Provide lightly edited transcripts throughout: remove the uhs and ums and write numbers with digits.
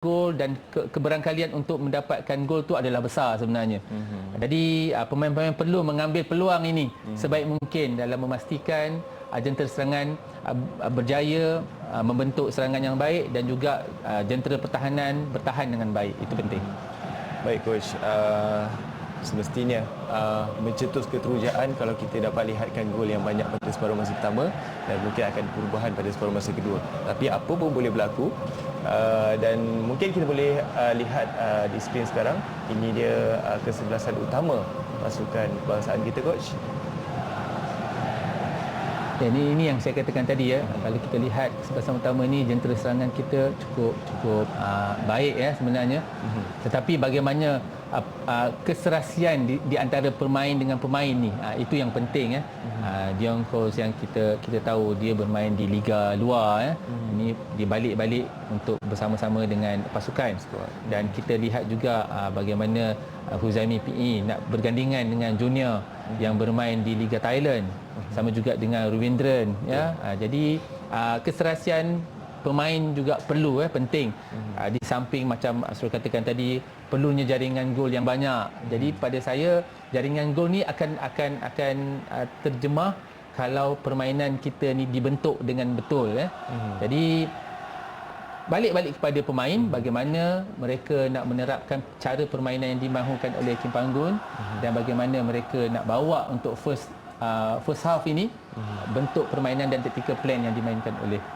gol dan keberangkalian untuk mendapatkan gol tu adalah besar sebenarnya. Jadi pemain-pemain perlu mengambil peluang ini sebaik mungkin dalam memastikan jentera serangan berjaya membentuk serangan yang baik dan juga jentera pertahanan bertahan dengan baik. Itu penting. Baik coach, semestinya mencetus keterujaan kalau kita dapat lihatkan gol yang banyak pada separuh masa pertama dan mungkin akan perubahan pada separuh masa kedua. Tapi apa pun boleh berlaku dan mungkin kita boleh lihat di skrin sekarang, ini dia kesebelasan utama pasukan kebangsaan kita coach. Ya, ini yang saya katakan tadi ya. Kalau kita lihat kesebelasan utama ini, jentera serangan kita cukup baik ya sebenarnya. Tetapi bagaimana keserasian di antara pemain dengan pemain ni, itu yang penting ya. Dion Coles yang kita tahu dia bermain di liga luar ya. Ini dibalik-balik untuk bersama-sama dengan pasukan. Dan kita lihat juga bagaimana Huzaimi PE nak bergandingan dengan junior yang bermain di liga Thailand. Sama juga dengan Ruwindran ya. Jadi keserasian pemain juga perlu penting. Di samping macam Asrul katakan tadi, perlunya jaringan gol yang banyak. Jadi pada saya jaringan gol ni akan terjemah kalau permainan kita ni dibentuk dengan betul ya. Jadi balik kepada pemain, bagaimana mereka nak menerapkan cara permainan yang dimahukan oleh Kim Panggun dan bagaimana mereka nak bawa untuk first half ini bentuk permainan dan tactical plan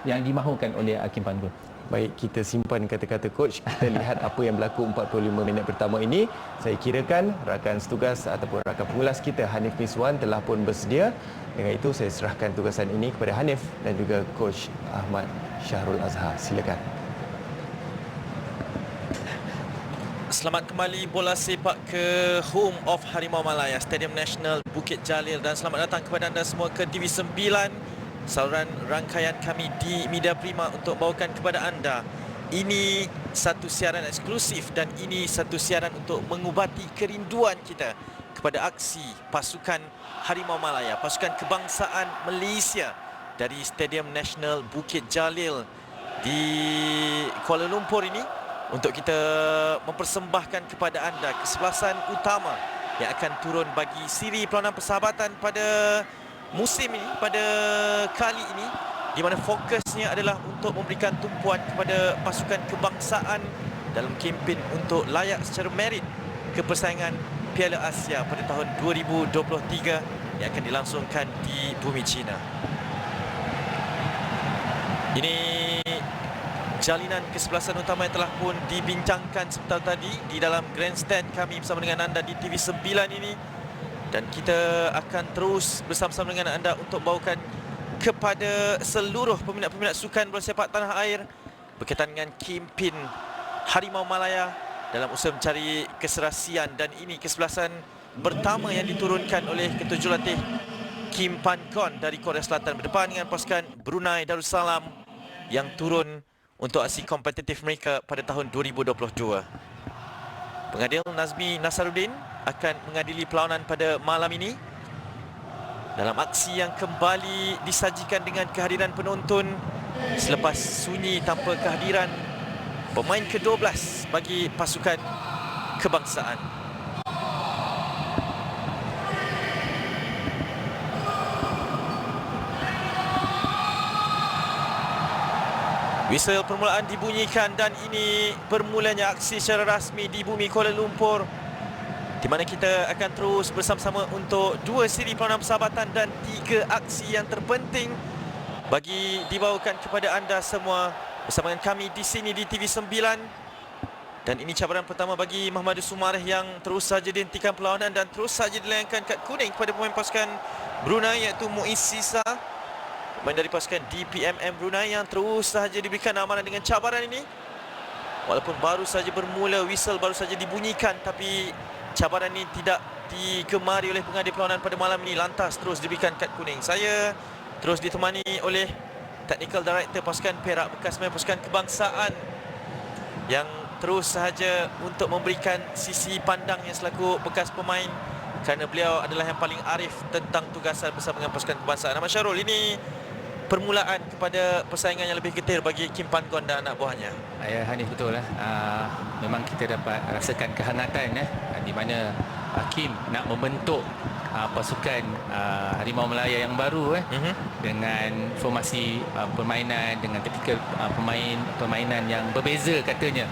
yang dimahukan oleh Kim Panggun. Baik, kita simpan kata-kata coach. Kita lihat apa yang berlaku 45 minit pertama ini. Saya kirakan rakan setugas ataupun rakan pengulas kita Hanif Miswan telah pun bersedia. Dengan itu saya serahkan tugasan ini kepada Hanif dan juga coach Ahmad Syahrul Azhar. Silakan. Selamat kembali bola sepak ke home of Harimau Malaya, Stadium Nasional Bukit Jalil, dan selamat datang kepada anda semua ke TV 9, saluran rangkaian kami di Media Prima untuk bawakan kepada anda. Ini satu siaran eksklusif dan ini satu siaran untuk mengubati kerinduan kita kepada aksi pasukan Harimau Malaya, pasukan kebangsaan Malaysia dari Stadium Nasional Bukit Jalil di Kuala Lumpur ini, untuk kita mempersembahkan kepada anda kesebelasan utama yang akan turun bagi siri perlawanan persahabatan pada musim ini, pada kali ini, di mana fokusnya adalah untuk memberikan tumpuan kepada pasukan kebangsaan dalam kempen untuk layak secara merit ke persaingan Piala Asia pada tahun 2023 yang akan dilangsungkan di bumi China. Ini jalinan kesebelasan utama yang telah pun dibincangkan sebentar tadi di dalam grandstand kami bersama dengan anda di TV 9 ini, dan kita akan terus bersama-sama dengan anda untuk bawakan kepada seluruh peminat-peminat sukan bola sepak tanah air berkaitan dengan kempen Harimau Malaya dalam usaha mencari keserasian. Dan ini kesebelasan pertama yang diturunkan oleh Ketujuhlatih Kim Panggun dari Korea Selatan berdepan dengan pasukan Brunei Darussalam yang turun untuk aksi kompetitif mereka pada tahun 2022. Pengadil Nazmi Nasaruddin akan mengadili perlawanan pada malam ini dalam aksi yang kembali disajikan dengan kehadiran penonton selepas sunyi tanpa kehadiran pemain ke-12 bagi pasukan kebangsaan. Whistle permulaan dibunyikan dan ini bermulanya aksi secara rasmi di bumi Kuala Lumpur, di mana kita akan terus bersama-sama untuk 2 siri perlawanan persahabatan dan 3 aksi yang terpenting bagi dibawakan kepada anda semua bersama dengan kami di sini di TV 9. Dan ini cabaran pertama bagi Muhammad Sumareh yang terus saja dihentikan perlawanan dan terus saja dilayangkan kad kuning kepada pemain pasukan Brunei iaitu Muiz Sisa, pemain dari pasukan DPMM Brunei yang terus sahaja diberikan amaran dengan cabaran ini. Walaupun baru saja bermula, whistle baru saja dibunyikan, tapi cabaran ini tidak digemari oleh pengadil perlawanan pada malam ini, lantas terus diberikan kad kuning. Saya terus ditemani oleh Technical Director pasukan Perak, bekas pemain pasukan kebangsaan, yang terus sahaja untuk memberikan sisi pandangnya selaku bekas pemain, kerana beliau adalah yang paling arif tentang tugasan bersama dengan pasukan kebangsaan. Ahmad Syahrul, ini permulaan kepada persaingan yang lebih getir bagi Kim Pan Gon dan anak buahnya. Ya, Hanif, betul lah. Memang kita dapat rasakan kehangatan di mana Kim nak membentuk pasukan Harimau Malaya yang baru dengan formasi permainan, dengan taktikal permainan yang berbeza katanya.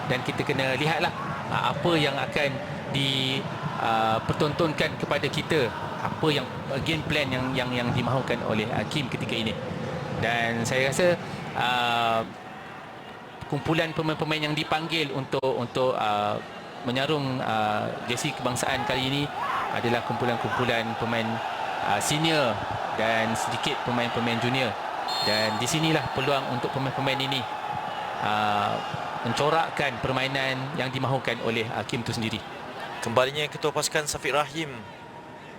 Dan kita kena lihatlah apa yang akan dipertontonkan kepada kita, apa yang game plan yang dimahukan oleh Kim ketika ini. Dan saya rasa kumpulan pemain-pemain yang dipanggil untuk menyarung jersey kebangsaan kali ini adalah kumpulan-kumpulan pemain senior dan sedikit pemain-pemain junior. Dan di sinilah peluang untuk pemain-pemain ini mencorakkan permainan yang dimahukan oleh Kim itu sendiri. Kembalinya ketua pasukan Safiq Rahim,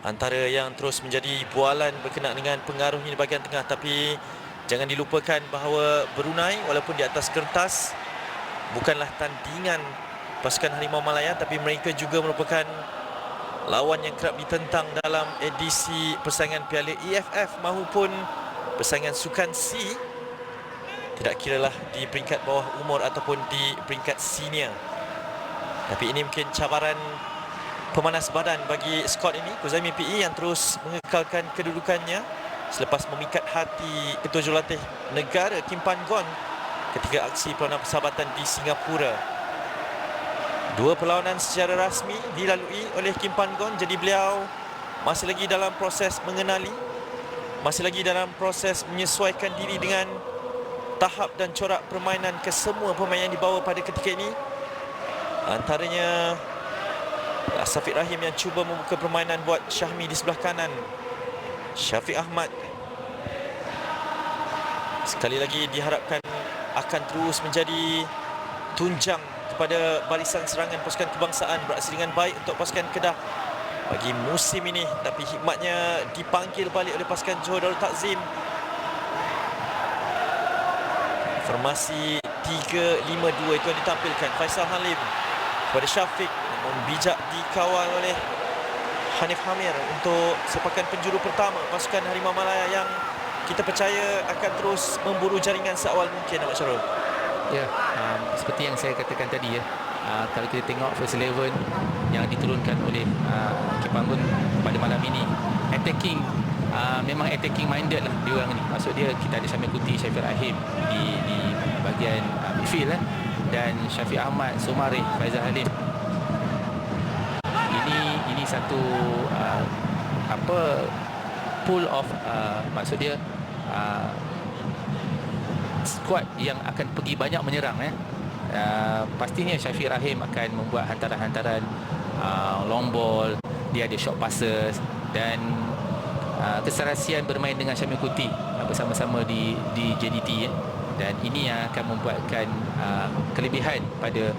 antara yang terus menjadi bualan berkenaan dengan pengaruhnya di bahagian tengah. Tapi jangan dilupakan bahawa Brunei walaupun di atas kertas bukanlah tandingan pasukan Harimau Malaya, tapi mereka juga merupakan lawan yang kerap ditentang dalam edisi persaingan Piala EFF maupun persaingan Sukan C, tidak kiralah di peringkat bawah umur ataupun di peringkat senior. Tapi ini mungkin cabaran pemanas badan bagi skuad ini, Kuzami PE yang terus mengekalkan kedudukannya selepas memikat hati ketua jurulatih negara Kim Pan Gon ketika aksi perlawanan persahabatan di Singapura. Dua perlawanan secara rasmi dilalui oleh Kim Pan Gon, jadi beliau masih lagi dalam proses mengenali, masih lagi dalam proses menyesuaikan diri dengan tahap dan corak permainan kesemua pemain yang dibawa pada ketika ini. Antaranya Safiq Rahim yang cuba membuka permainan buat Syahmi di sebelah kanan. Syafiq Ahmad sekali lagi diharapkan akan terus menjadi tunjang kepada barisan serangan pasukan kebangsaan, beraksi dengan baik untuk pasukan Kedah bagi musim ini. Tapi hikmatnya dipanggil balik oleh pasukan Johor Darul Takzim. Formasi 3-5-2 itu yang ditampilkan. Faisal Halim kepada Syafiq, namun bijak dikawal oleh Hanif Hamir untuk sepakan penjuru pertama pasukan Harimau Malaya yang kita percaya akan terus memburu jaringan seawal mungkin, Ahmad Syarul. Ya, seperti yang saya katakan tadi kalau kita tengok first 11 yang diturunkan oleh Kim Pan Gon pada malam ini, attacking, memang attacking minded lah dia orang ni. Maksud dia kita ada Syamil Kuti, Syafiq Rahim di bahagian midfield dan Syafiq Ahmad, Sumareh, Faizal Halim. Ini satu pool of maksud dia skuad yang akan pergi banyak menyerang. Pastinya Syafiq Rahim akan membuat hantaran-hantaran long ball, dia ada short passes dan keserasian bermain dengan Syamil Kuti bersama-sama di JDT dan ini yang akan membuatkan kelebihan pada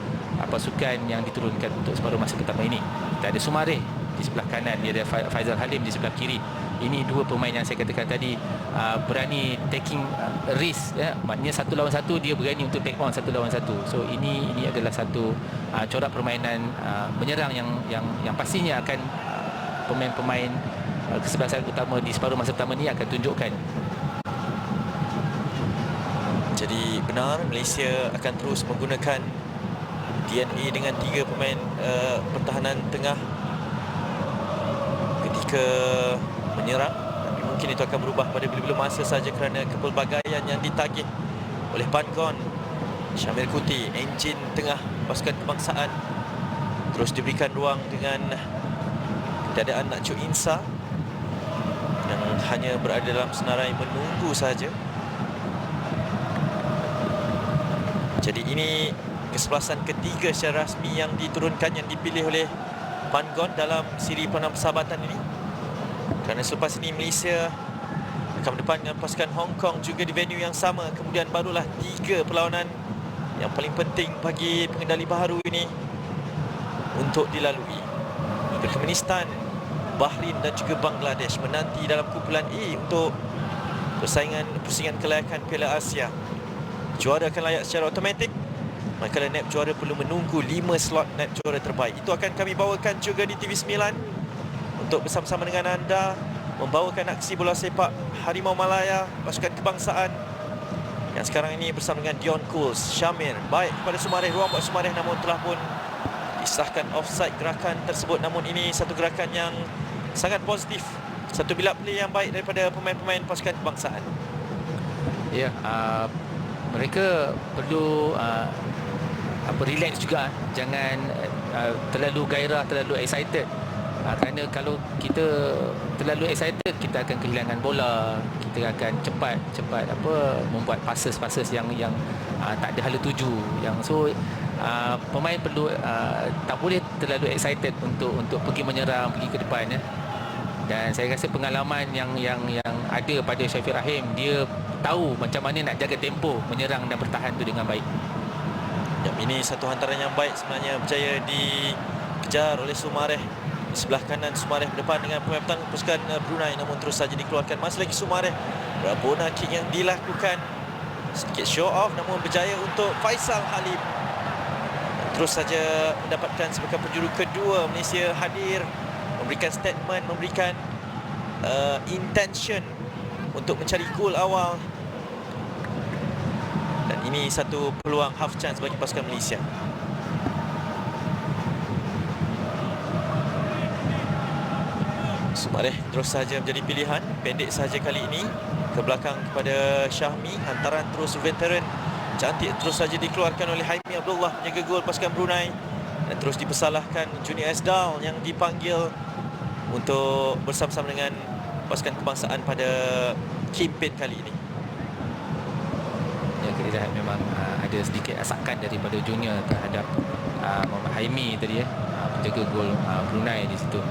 pasukan yang diturunkan untuk separuh masa pertama ini. Kita ada Sumareh di sebelah kanan, dia ada Faizal Halim di sebelah kiri. Ini dua pemain yang saya katakan tadi berani taking risk, maknanya satu lawan satu dia berani untuk take on satu lawan satu. So ini adalah satu corak permainan menyerang yang pastinya akan pemain-pemain kesebelasan utama di separuh masa pertama ni akan tunjukkan. Jadi benar Malaysia akan terus menggunakan DNA dengan 3 pemain pertahanan tengah ketika menyerang. Tapi mungkin itu akan berubah pada bila-bila masa saja kerana kepelbagaian yang ditagih oleh Pan Gon. Syamil Kuti, enjin tengah pasukan kebangsaan, terus diberikan ruang dengan keadaan Nak Cuk Insa yang hanya berada dalam senarai menunggu sahaja. Jadi ini kesebelasan ketiga secara rasmi yang diturunkan, yang dipilih oleh Pan Gon dalam siri perlawanan persahabatan ini. Kerana selepas ini Malaysia akan berdepan dengan pasukan Hong Kong juga di venue yang sama. Kemudian barulah 3 perlawanan yang paling penting bagi pengendali baharu ini untuk dilalui. Turkmenistan, Bahrain dan juga Bangladesh menanti dalam kumpulan E untuk pusingan kelayakan Piala Asia. Juara akan layak secara automatik, manakala NAB juara perlu menunggu 5 slot NAB juara terbaik. Itu akan kami bawakan juga di TV9 untuk bersama-sama dengan anda membawakan aksi bola sepak Harimau Malaya pasukan kebangsaan yang sekarang ini bersama dengan Dion Cools. Syamir baik kepada Sumareh, ruang buat Sumareh, namun telah pun disahkan offside gerakan tersebut. Namun ini satu gerakan yang sangat positif, satu bilik play yang baik daripada pemain-pemain pasukan kebangsaan. Ya, mereka perlu relax juga, jangan terlalu gairah, terlalu excited. Kerana kalau kita terlalu excited, kita akan kehilangan bola, kita akan cepat membuat passes yang tak ada hala tuju. Pemain perlu tak boleh terlalu excited untuk pergi menyerang, pergi ke depan ya. Dan saya rasa pengalaman yang ada pada Syafiq Rahim, dia tahu macam mana nak jaga tempo menyerang dan bertahan tu dengan baik. Ini satu hantaran yang baik sebenarnya, berjaya dikejar oleh Sumareh. Di sebelah kanan Sumareh berdepan dengan pemain petang pasukan Brunei, namun terus saja dikeluarkan. Masih lagi Sumareh, Rabona kick yang dilakukan, sedikit show off namun berjaya untuk Faisal Halim. Terus saja mendapatkan sebagai penjuru kedua Malaysia hadir, memberikan statement, memberikan intention untuk mencari gol awal. Dan ini satu peluang half chance bagi pasukan Malaysia. Sumareh terus saja menjadi pilihan, pendek saja kali ini ke belakang kepada Syahmi. Hantaran terus veteran cantik terus saja dikeluarkan oleh Haimi Abdullah, penjaga gol pasukan Brunei, dan terus dipersalahkan Junior Esdal yang dipanggil untuk bersama-sama dengan pasukan kebangsaan pada kempen kali ini. Ya, kita lihat memang ada sedikit asakan daripada Junior terhadap Muhammad Haimi tadi penjaga gol Brunei di situ.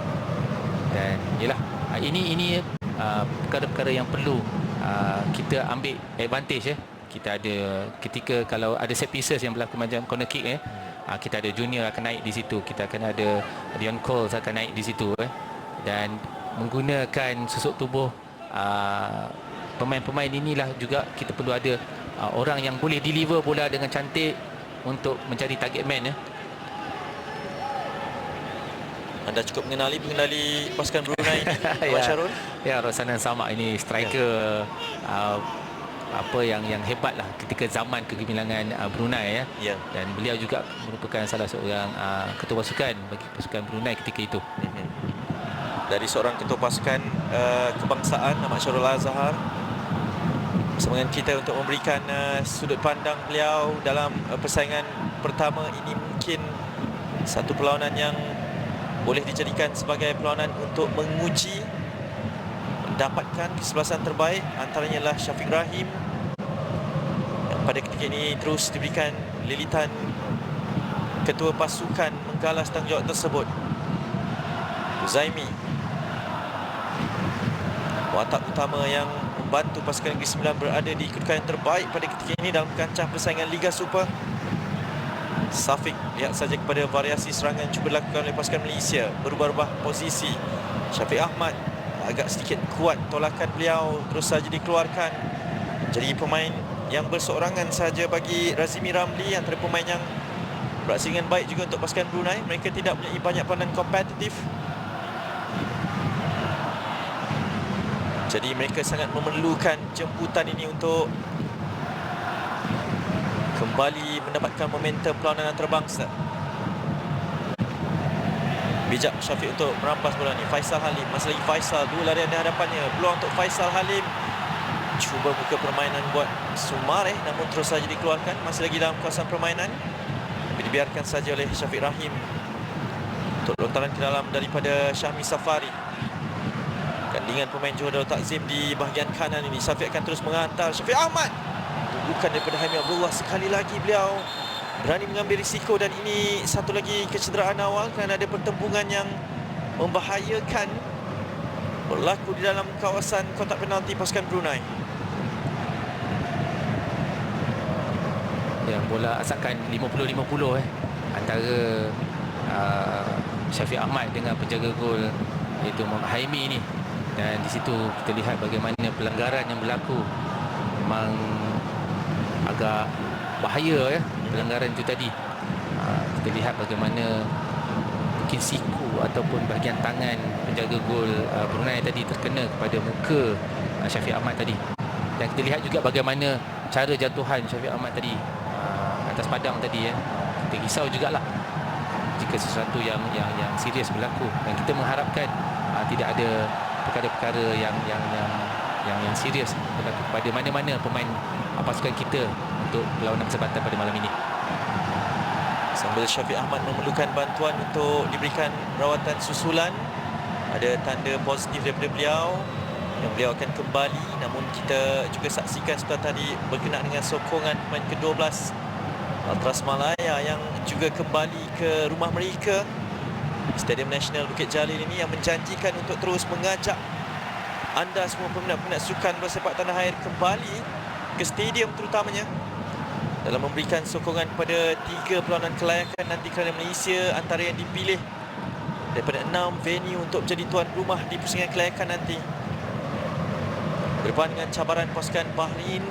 Dan yalah, ini perkara-perkara yang perlu kita ambil advantage ya. Kita ada ketika kalau ada set pieces yang berlaku macam corner kick kita ada Junior akan naik di situ, kita akan ada Dion Cools akan naik di situ dan menggunakan susuk tubuh pemain-pemain inilah juga kita perlu ada orang yang boleh deliver bola dengan cantik untuk mencari target man ya. Anda cukup mengenali pasukan Brunei Abang Syarul? Ya, Rosanan Samak ini striker yang hebat lah ketika zaman kegemilangan Brunei ya. Dan beliau juga merupakan salah seorang ketua pasukan bagi pasukan Brunei ketika itu. Dari seorang ketua pasukan kebangsaan nama Syarul Azhar bersama dengan kita untuk memberikan sudut pandang beliau dalam persaingan pertama ini. Mungkin satu perlawanan yang boleh dijadikan sebagai perlawanan untuk menguji, mendapatkan kesebelasan terbaik. Antaranya adalah Syafiq Rahim yang pada ketika ini terus diberikan lilitan ketua pasukan menggalas tanggungjawab tersebut. Zaimi, watak utama yang membantu pasukan Negeri Sembilan berada di kedudukan yang terbaik pada ketika ini dalam kancah persaingan Liga Super. Safiq, lihat saja kepada variasi serangan yang cuba dilakukan oleh pasukan Malaysia, berubah-ubah posisi. Syafiq Ahmad agak sedikit kuat tolakan beliau, terus saja dikeluarkan. Jadi pemain yang berseorangan saja bagi Razimi Ramli, antara pemain yang beraksi dengan baik juga untuk pasukan Brunei. Mereka tidak mempunyai banyak peranan kompetitif, jadi mereka sangat memerlukan jemputan ini untuk kembali mendapatkan momentum perlawanan antarabangsa. Bijak Syafiq untuk merampas bola ni. Faisal Halim, masih lagi Faisal, dua larian di hadapannya. Peluang untuk Faisal Halim, cuba buka permainan buat Sumareh, namun terus saja dikeluarkan. Masih lagi dalam kawasan permainan, tapi dibiarkan saja oleh Syafiq Rahim untuk lontaran ke dalam daripada Syahmi Safari. Gandingan pemain Johor Darul Takzim di bahagian kanan ini. Syafiq akan terus menghantar. Syafiq Ahmad, bukan daripada Haimi Abdullah. Sekali lagi beliau berani mengambil risiko, dan ini satu lagi kecederaan awal kerana ada pertembungan yang membahayakan berlaku di dalam kawasan kotak penalti pasukan Brunei. Ya, bola asalkan 50-50 antara Syafiq Ahmad dengan penjaga gol iaitu Muhammad Haimi ni. Dan di situ kita lihat bagaimana pelanggaran yang berlaku memang agak bahaya pelanggaran itu tadi. Kita lihat bagaimana mungkin siku ataupun bahagian tangan penjaga gol Brunei tadi terkena kepada muka Syafiq Ahmad tadi. Dan kita lihat juga bagaimana cara jatuhan Syafiq Ahmad tadi atas padang tadi ya. Kita risau jugalah jika sesuatu yang serius berlaku, dan kita mengharapkan tidak ada perkara-perkara yang serius berlaku kepada mana-mana pemain pasukan kita untuk perlawanan kesempatan pada malam ini. Sambil Syafiq Ahmad memerlukan bantuan untuk diberikan rawatan susulan, ada tanda positif daripada beliau yang beliau akan kembali. Namun kita juga saksikan setelah tadi berkenaan dengan sokongan pemain ke-12 Ultras Malaya yang juga kembali ke rumah mereka, Stadium Nasional Bukit Jalil ini, yang menjanjikan untuk terus mengajak anda semua peminat-peminat sukan bola sepak tanah air kembali ke stadium terutamanya dalam memberikan sokongan kepada 3 perlawanan kelayakan nanti kerana Malaysia antara yang dipilih daripada 6 venue untuk menjadi tuan rumah di pusingan kelayakan nanti. Berdepan dengan cabaran pasukan Bahrain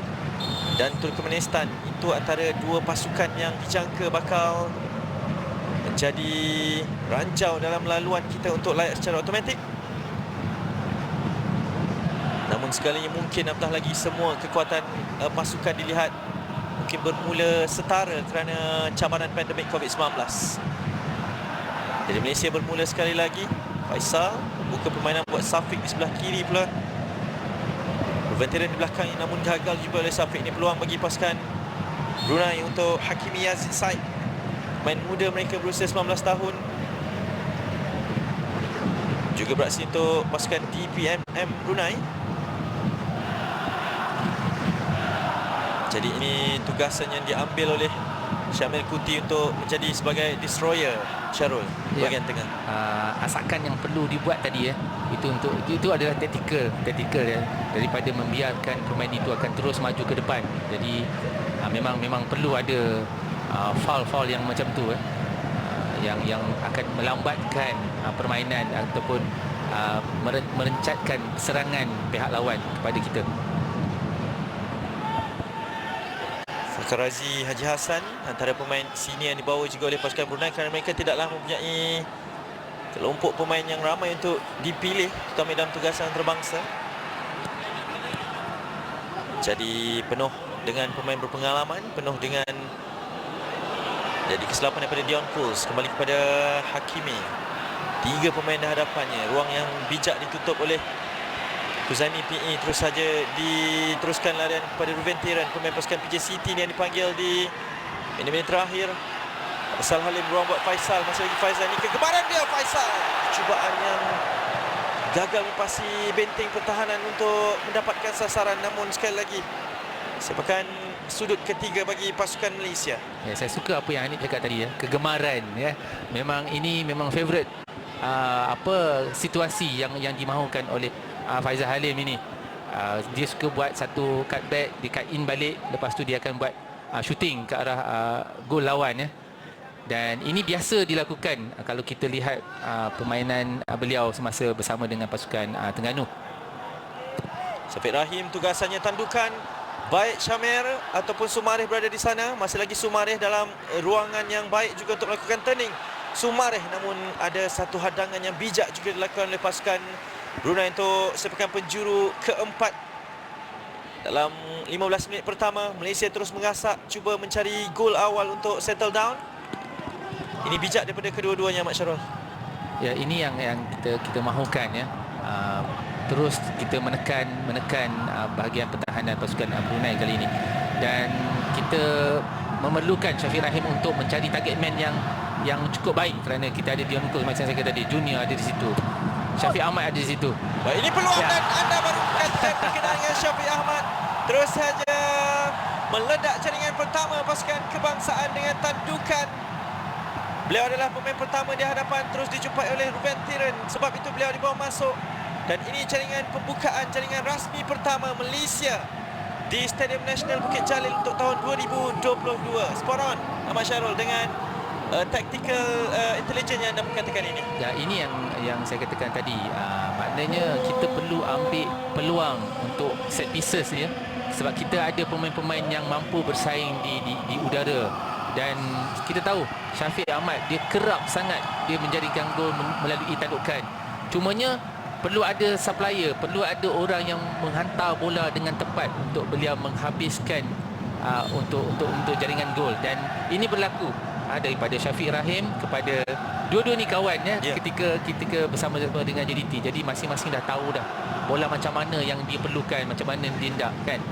dan Turkmenistan, itu antara 2 pasukan yang dijangka bakal menjadi ranjau dalam laluan kita untuk layak secara automatik. Namun segalanya mungkin, apatah lagi semua kekuatan pasukan dilihat mungkin bermula setara kerana cabaran pandemik COVID-19. Jadi Malaysia bermula sekali lagi. Faisal buka permainan buat Safiq di sebelah kiri pula. Veteran di belakang ini namun gagal juga oleh Safiq. Ini peluang bagi pasukan Brunei untuk Hakimi Yazid Said, pemain muda mereka berusia 19 tahun. Juga beraksi untuk pasukan DPMM Brunei. Jadi ini tugasan yang diambil oleh Syamil Kuti untuk menjadi sebagai destroyer Syarul bahagian tengah. Asakan yang perlu dibuat tadi ya, itu adalah taktikal ya, daripada membiarkan pemain itu akan terus maju ke depan. Jadi memang perlu ada foul yang macam tu yang akan melambatkan permainan ataupun merencatkan serangan pihak lawan kepada kita. Razi Haji Hassan antara pemain senior yang dibawa juga oleh pasukan Brunei kerana mereka tidaklah mempunyai kelompok pemain yang ramai untuk dipilih terutama dalam tugasan antarabangsa. Jadi penuh dengan pemain berpengalaman, penuh dengan jadi kesilapan daripada Dion Pools kembali kepada Hakimi. 3 pemain di hadapannya, ruang yang bijak ditutup oleh Kuzami PE. Terus saja diteruskan larian kepada Ruben Tiran, pemain pasukan PJ City yang dipanggil di minit-minit terakhir. Faisal Halim, ruang buat Faisal, masih lagi Faisal, ini kegemaran dia Faisal. Cubaan yang gagal mempasi benteng pertahanan untuk mendapatkan sasaran, namun sekali lagi sepakan sudut ketiga bagi pasukan Malaysia. Ya, saya suka apa yang Hanif cakap tadi ya, kegemaran ya. Memang favorite situasi yang dimahukan oleh Faizal Halim ini. Dia suka buat satu cutback, dia cut in balik, lepas tu dia akan buat shooting ke arah gol lawan ya. Dan ini biasa dilakukan kalau kita lihat permainan beliau semasa bersama dengan pasukan Terengganu. Syafiq Rahim tugasannya tandukan, baik Syamir ataupun Sumarih berada di sana. Masih lagi Sumarih dalam ruangan yang baik juga untuk melakukan turning Sumarih, namun ada satu hadangan yang bijak juga dilakukan oleh pasukan Brunei untuk sepakan penjuru keempat. Dalam 15 minit pertama, Malaysia terus mengasak, cuba mencari gol awal untuk settle down. Ini bijak daripada kedua-duanya, Mak Syarul. Ya, ini yang kita mahukan ya. Terus kita menekan bahagian pertahanan pasukan Brunei kali ini. Dan kita memerlukan Syafiq Rahim untuk mencari target man yang cukup baik kerana kita ada Dion Cole macam saya kata tadi, Junior ada di situ. Syafiq Ahmad ada di situ. Baik, ini peluang dan anda baru kata berkenaan dengan Syafiq Ahmad. Terus saja meledak jaringan pertama pasukan kebangsaan dengan tandukan. Beliau adalah pemain pertama di hadapan, terus dijumpai oleh Ruben Tiran. Sebab itu beliau dibawa masuk. Dan ini jaringan pembukaan, jaringan rasmi pertama Malaysia di Stadium Nasional Bukit Jalil untuk tahun 2022. Spot on, Ahmad Syarul, dengan tactical intelligence yang anda katakan ini. Ya, ini yang saya katakan tadi. Maknanya kita perlu ambil peluang untuk set pieces ya. Sebab kita ada pemain-pemain yang mampu bersaing di udara. Dan kita tahu Syafiq Ahmad dia kerap sangat dia menjadikan gol melalui tandukan. Cumanya perlu ada supplier, perlu ada orang yang menghantar bola dengan tepat untuk beliau menghabiskan untuk jaringan gol. Dan ini berlaku daripada Syafiq Rahim kepada dua-dua ni kawan ketika bersama dengan JDT. Jadi masing-masing dah tahu dah bola macam mana yang dia perlukan, macam mana dia hendak kan.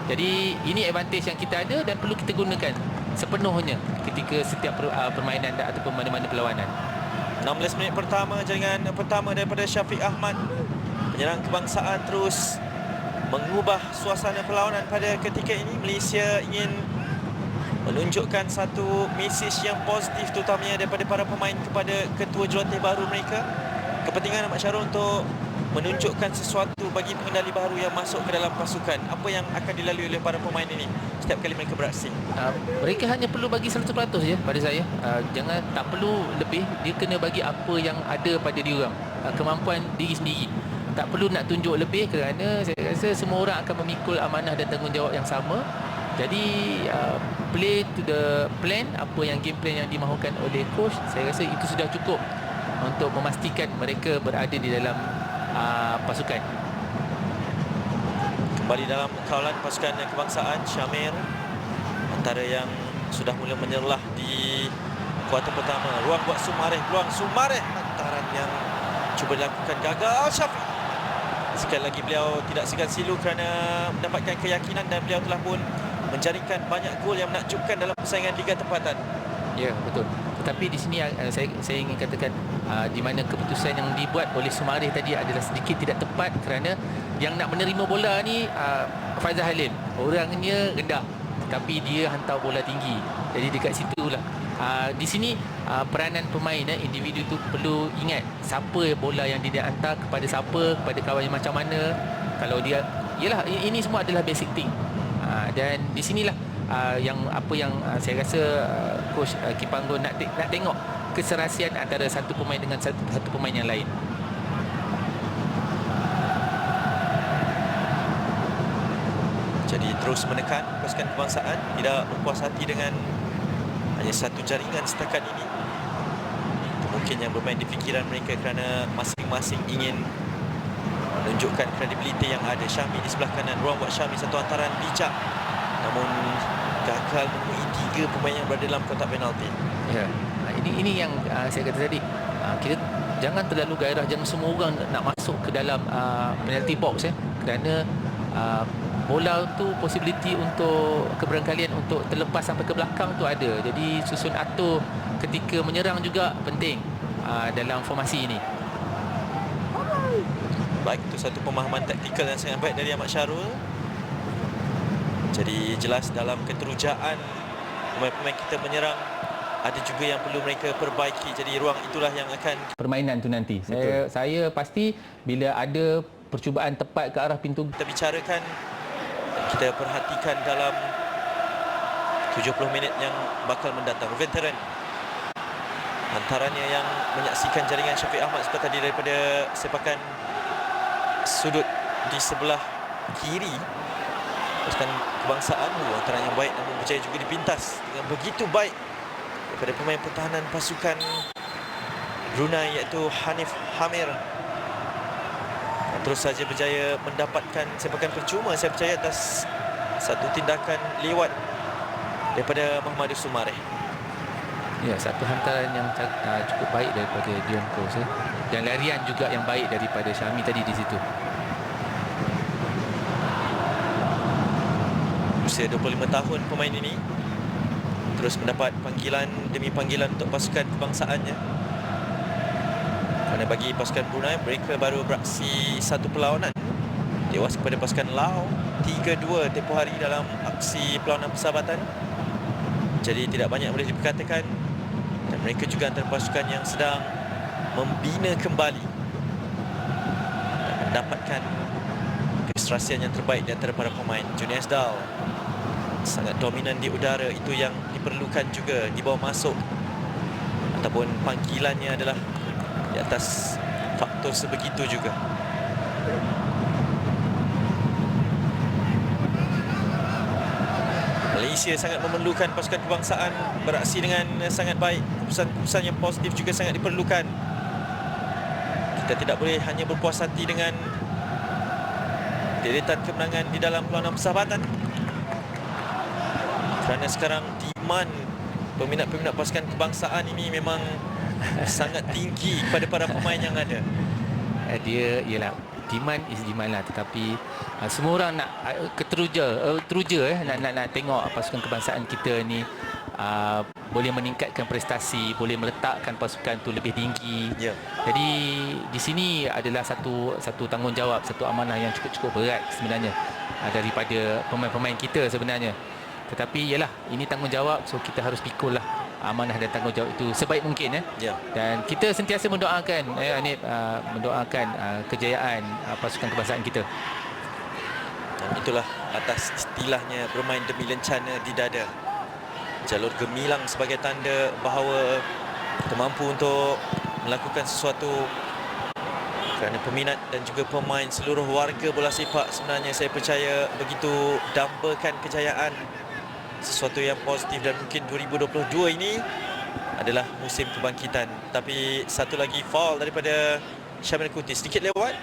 Jadi ini advantage yang kita ada dan perlu kita gunakan sepenuhnya ketika setiap permainan ataupun mana-mana perlawanan. 16 minit pertama, jaringan pertama daripada Syafiq Ahmad. Penyerang kebangsaan terus mengubah suasana perlawanan pada ketika ini. Malaysia ingin menunjukkan satu mesej yang positif terutamanya daripada para pemain kepada ketua jurulatih baru mereka. Kepentingan Ahmad Syarul untuk menunjukkan sesuatu bagi pengendali baru yang masuk ke dalam pasukan. Apa yang akan dilalui oleh para pemain ini setiap kali mereka beraksi? Mereka hanya perlu bagi 100% je pada saya. Jangan, tak perlu lebih. Dia kena bagi apa yang ada pada diri orang, kemampuan diri sendiri. Tak perlu nak tunjuk lebih kerana saya rasa semua orang akan memikul amanah dan tanggungjawab yang sama. Jadi play to the plan, apa yang game plan yang dimahukan oleh coach, saya rasa itu sudah cukup untuk memastikan mereka berada di dalam pasukan. Kembali dalam kawalan pasukan kebangsaan, Syamir antara yang sudah mula menyerlah di kuarter pertama. Ruang buat Sumareh, peluang Sumareh, hantaran yang cuba dilakukan gagal. Syafiq, sekali lagi beliau tidak segan silu kerana mendapatkan keyakinan dan beliau telah pun menjaringkan banyak gol yang menakjubkan dalam persaingan Liga Tempatan. Ya, betul. Tetapi di sini saya ingin katakan di mana keputusan yang dibuat oleh Sumareh tadi adalah sedikit tidak tepat kerana yang nak menerima bola ni Faizal Halim. Orangnya rendah tapi dia hantar bola tinggi. Jadi dekat situlah di sini peranan pemain individu tu perlu ingat siapa bola yang dia hantar kepada siapa, kepada kawan yang macam mana. Kalau dia, yalah, ini semua adalah basic thing. Dan di sinilah yang saya rasa coach Kipanggo nak tengok keserasian antara satu pemain dengan satu pemain yang lain. Jadi terus menekan pasukan kebangsaan, tidak berpuas hati dengan hanya satu jaringan setakat ini. Mungkin yang bermain di fikiran mereka kerana masing-masing ingin menunjukkan kredibiliti yang ada. Syami di sebelah kanan, ruang buat Syami, satu hantaran bijak namun gagal menemui 3 pemain yang berada dalam kotak penalti. Ya, ini yang saya kata tadi, kita jangan terlalu gairah, jangan semua orang nak masuk ke dalam penalty box kerana bola tu possibility untuk keberangkalian untuk terlepas sampai ke belakang tu ada. Jadi susun atur ketika menyerang juga penting dalam formasi ini. Baik, itu satu pemahaman taktikal yang sangat baik dari Ahmad Syarul. Jadi jelas dalam keterujaan pemain-pemain kita menyerang, ada juga yang perlu mereka perbaiki. Jadi ruang itulah yang akan permainan tu nanti. Saya pasti bila ada percubaan tepat ke arah pintu kita bicarakan, kita perhatikan dalam 70 minit yang bakal mendatang. Veteran antaranya yang menyaksikan jaringan Syafiq Ahmad seperti tadi daripada sepakan sudut di sebelah kiri pasukan kebangsaan. Antaranya yang baik namun berjaya juga dipintas dengan begitu baik daripada pemain pertahanan pasukan Brunei iaitu Hanif Hamir. Terus saja berjaya mendapatkan sepakan percuma, saya percaya, atas satu tindakan lewat daripada Muhammad Sumareh. Ya, satu hantaran yang cukup baik daripada Dion Kos dan larian juga yang baik daripada Syami tadi di situ. Usia 25 tahun pemain ini terus mendapat panggilan demi panggilan untuk pasukan kebangsaannya. Kerana bagi pasukan Brunei, mereka baru beraksi satu perlawanan, tewas kepada pasukan Laos 3-2 tempoh hari dalam aksi perlawanan persahabatan. Jadi tidak banyak boleh diperkatakan, dan mereka juga antara pasukan yang sedang membina kembali dan mendapatkan keserasian yang terbaik di antara para pemain. Junior Asdal sangat dominan di udara, itu yang diperlukan juga di bawah masuk, ataupun panggilannya adalah di atas faktor sebegitu juga. Malaysia sangat memerlukan pasukan kebangsaan beraksi dengan sangat baik. Keputusan-keputusan yang positif juga sangat diperlukan. Kita Kita tidak boleh hanya berpuas hati dengan deretan kemenangan di dalam perlawanan persahabatan, kerana sekarang demand peminat-peminat pasukan kebangsaan ini memang sangat tinggi kepada para pemain yang ada. Dia ialah demand is demand lah, tetapi semua orang nak teruja nak tengok pasukan kebangsaan kita ni boleh meningkatkan prestasi, boleh meletakkan pasukan tu lebih tinggi. Ya. Jadi di sini adalah satu tanggungjawab, satu amanah yang cukup berat sebenarnya daripada pemain-pemain kita sebenarnya. Tetapi yalah, ini tanggungjawab, so kita harus pikul lah amanah dan tanggungjawab itu sebaik mungkin Ya. Dan kita sentiasa mendoakan Hanif, mendoakan kejayaan pasukan kebangsaan kita. Dan itulah atas istilahnya bermain demi lencana di dada. Jalur gemilang sebagai tanda bahawa kita mampu untuk melakukan sesuatu, kerana peminat dan juga pemain, seluruh warga bola sepak sebenarnya saya percaya begitu dambakan kejayaan, sesuatu yang positif. Dan mungkin 2022 ini adalah musim kebangkitan. Tapi satu lagi foul daripada Syamil Kuti, sedikit lewat.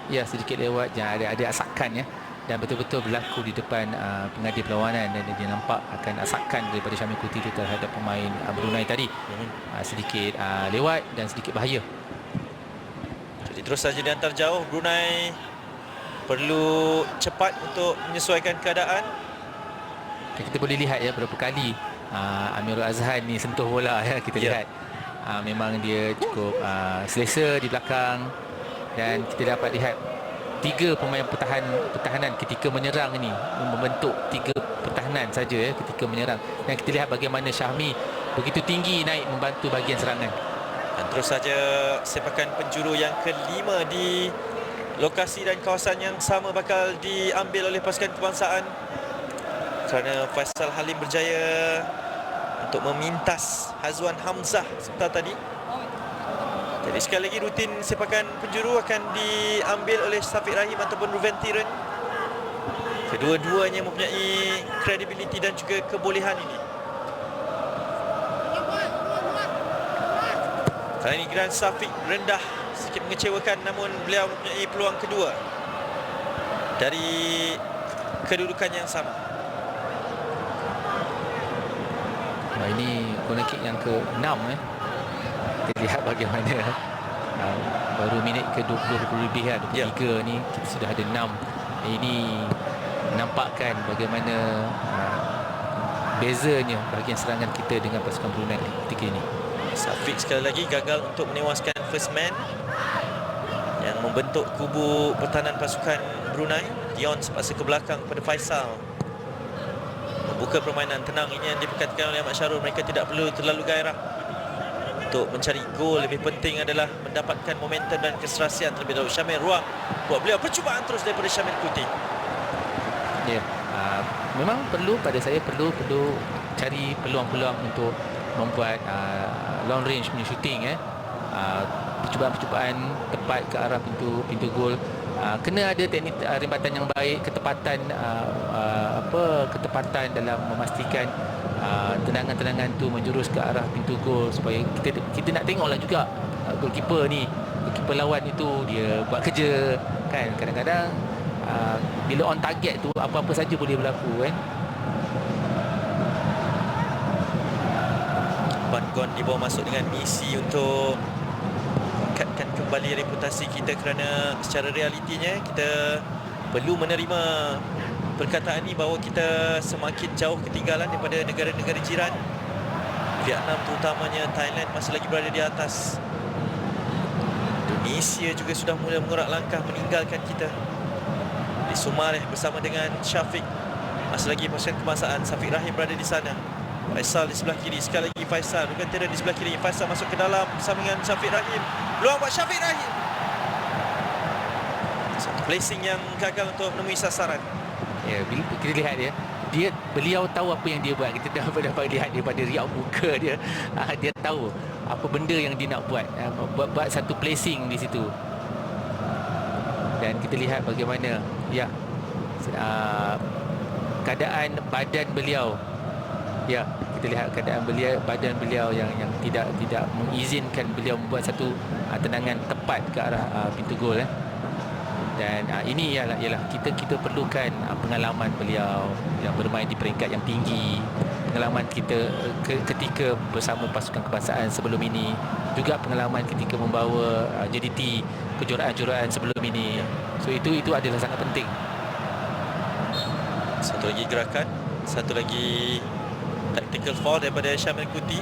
Ya, sedikit lewat, ada asakan dan betul-betul berlaku di depan pengadil perlawanan, dan dia nampak akan asakan daripada Syamil Kuti itu terhadap pemain Brunei tadi. Sedikit lewat dan sedikit bahaya. Jadi terus saja diantar jauh. Brunei perlu cepat untuk menyesuaikan keadaan. Kita boleh lihat berapa kali Amirul Azhan ni sentuh bola kita lihat. Memang dia cukup selesa di belakang, dan kita dapat lihat 3 pemain pertahanan ketika menyerang ini membentuk 3 pertahanan saja ketika menyerang, dan kita lihat bagaimana Syahmi begitu tinggi naik membantu bahagian serangan. Dan terus saja sepakan penjuru yang kelima di lokasi dan kawasan yang sama bakal diambil oleh pasukan kebangsaan, kerana Faisal Halim berjaya untuk memintas Hazwan Hamzah sebentar tadi. Jadi sekali lagi rutin sepakan penjuru akan diambil oleh Syafiq Rahim ataupun Ruven Tiren. Kedua-duanya mempunyai kredibiliti dan juga kebolehan ini. Kali ini Gran Syafiq rendah, sedikit mengecewakan, namun beliau mempunyai peluang kedua dari kedudukan yang sama. Ini corner kick yang ke-6 Kita lihat bagaimana baru minit ke-20 lebih 23 ni kita sudah ada 6. Ini menampakkan bagaimana bezanya bahagian serangan kita dengan pasukan Brunei ketika ini. Syafiq sekali lagi gagal untuk menewaskan first man yang membentuk kubu pertahanan pasukan Brunei. Dion sepaksa ke belakang kepada Faisal, membuka permainan tenang. Ini yang diperkatakan oleh Ahmad Syarul, mereka tidak perlu terlalu gairah untuk mencari gol. Lebih penting adalah mendapatkan momentum dan keserasian terlebih dahulu. Syamil ruang buat beliau, percubaan terus daripada Syamil Kuti. Ya, memang pada saya perlu cari peluang-peluang untuk membuat long range punya shooting percubaan-percubaan tepat ke arah pintu gol. Kena ada teknik rembatan yang baik, ketepatan dalam memastikan tendangan-tendangan tu menjurus ke arah pintu gol, supaya kita nak tengoklah juga goalkeeper lawan itu dia buat kerja kan. Kadang-kadang bila on target tu apa-apa saja boleh berlaku kan. Van Gon dibawa masuk dengan misi untuk meningkatkan kembali reputasi kita, kerana secara realitinya kita perlu menerima perkataan ini bahawa kita semakin jauh ketinggalan daripada negara-negara jiran. Vietnam terutamanya, Thailand masih lagi berada di atas. Indonesia juga sudah mula mengurak langkah meninggalkan kita. Di Sumareh bersama dengan Syafiq, masih lagi pasukan kebangsaan. Syafiq Rahim berada di sana, Faisal di sebelah kiri, sekali lagi Faisal, bukan tidak di sebelah kiri. Faisal masuk ke dalam bersama dengan Syafiq Rahim. Peluang buat Syafiq Rahim. Satu placing yang gagal untuk menemui sasaran. Ya, bila kita lihat beliau tahu apa yang dia buat. Kita dapat lihat daripada riak muka dia. Dia tahu apa benda yang dia nak buat. Buat satu placing di situ. Dan kita lihat bagaimana keadaan badan beliau. Ya, kita lihat keadaan beliau, badan beliau yang tidak mengizinkan beliau membuat satu tendangan tepat ke arah pintu gol. Dan ini ialah kita perlukan pengalaman beliau yang bermain di peringkat yang tinggi, pengalaman kita ketika bersama pasukan kebangsaan sebelum ini, juga pengalaman ketika membawa JDT kejuaraan-kejuaraan sebelum ini. So itu adalah sangat penting. Satu lagi gerakan, satu lagi tactical foul daripada Syamil Kuti.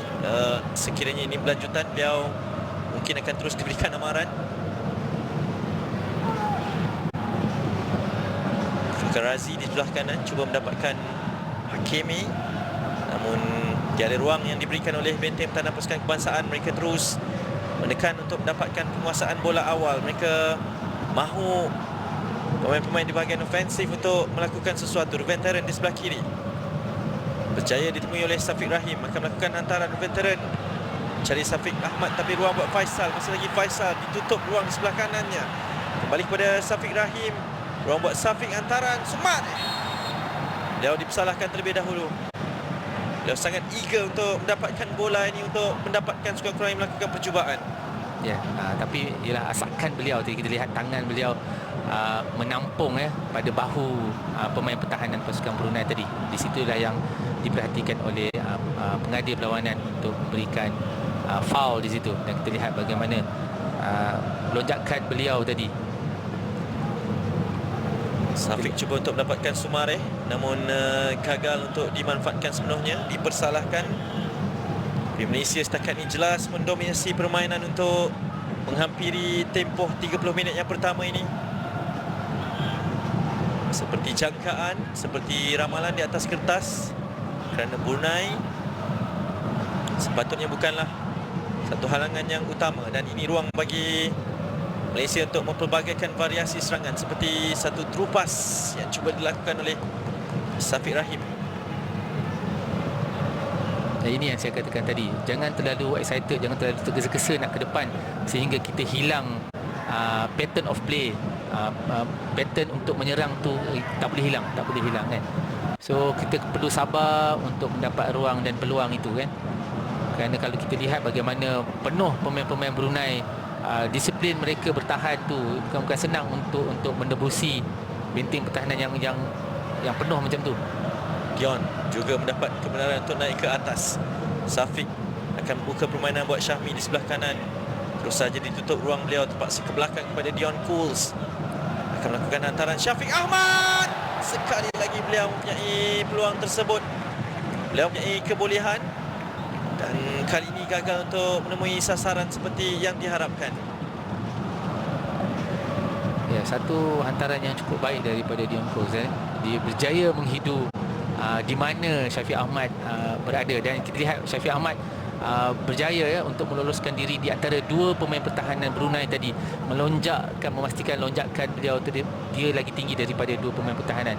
Sekiranya ini berlanjutan, beliau mungkin akan terus diberikan amaran. Razi di sebelah kanan cuba mendapatkan Hakimi, namun tiada ruang yang diberikan oleh benteng pertahanan pasukan kebangsaan. Mereka terus menekan untuk mendapatkan penguasaan bola awal. Mereka mahu pemain-pemain di bahagian ofensif untuk melakukan sesuatu. Ruben Terren di sebelah kiri berjaya ditemui oleh Safiq Rahim, akan melakukan hantaran. Ruben Terren cari Safiq Ahmad, tapi ruang buat Faisal. Masih lagi Faisal, ditutup ruang di sebelah kanannya. Kembali kepada Safiq Rahim, ruang buat Safiq, hantaran Sumar. Beliau dipersalahkan terlebih dahulu. Beliau sangat eager untuk mendapatkan bola ini, untuk mendapatkan sekurang-kurangnya melakukan percubaan. Ya, tapi ialah asakan beliau tadi kita lihat tangan beliau menampung pada bahu pemain pertahanan pasukan Brunei tadi. Di situlah yang diperhatikan oleh pengadil berlawanan untuk memberikan foul di situ, dan kita lihat bagaimana lonjakan beliau tadi. Safiq cuba untuk mendapatkan Sumareh, namun gagal untuk dimanfaatkan sepenuhnya, dipersalahkan. Tapi Malaysia setakat ini jelas mendominasi permainan untuk menghampiri tempoh 30 minit yang pertama ini. Seperti jangkaan, seperti ramalan di atas kertas, kerana Brunei sepatutnya bukanlah satu halangan yang utama, dan ini ruang bagi Malaysia untuk mempelbagaikan variasi serangan, seperti satu terupas yang cuba dilakukan oleh Safiq Rahim. Dan ini yang saya katakan tadi, jangan terlalu excited, jangan terlalu tergesa-gesa nak ke depan sehingga kita hilang pattern of play, pattern untuk menyerang tu tak boleh hilang kan. So kita perlu sabar untuk mendapat ruang dan peluang itu kan. Kerana kalau kita lihat bagaimana penuh pemain-pemain Brunei, disiplin mereka bertahan tu bukan senang untuk mendebusi benteng pertahanan yang penuh macam tu. Dion juga mendapat kebenaran untuk naik ke atas. Safiq akan membuka permainan buat Syahmi di sebelah kanan. Terus saja ditutup ruang beliau, terpaksa ke belakang kepada Dion Cools. Akan melakukan hantaran Syafiq Ahmad. Sekali lagi beliau mempunyai peluang tersebut. Beliau mempunyai kebolehan, dan kali ini gagal untuk menemui sasaran seperti yang diharapkan. Ya, satu hantaran yang cukup baik daripada Dion Cools. Dia berjaya menghidu di mana Syafiq Ahmad berada, dan kita lihat Syafiq Ahmad berjaya untuk meloloskan diri di antara dua pemain pertahanan Brunei tadi, memastikan lonjakan beliau tadi dia lagi tinggi daripada dua pemain pertahanan.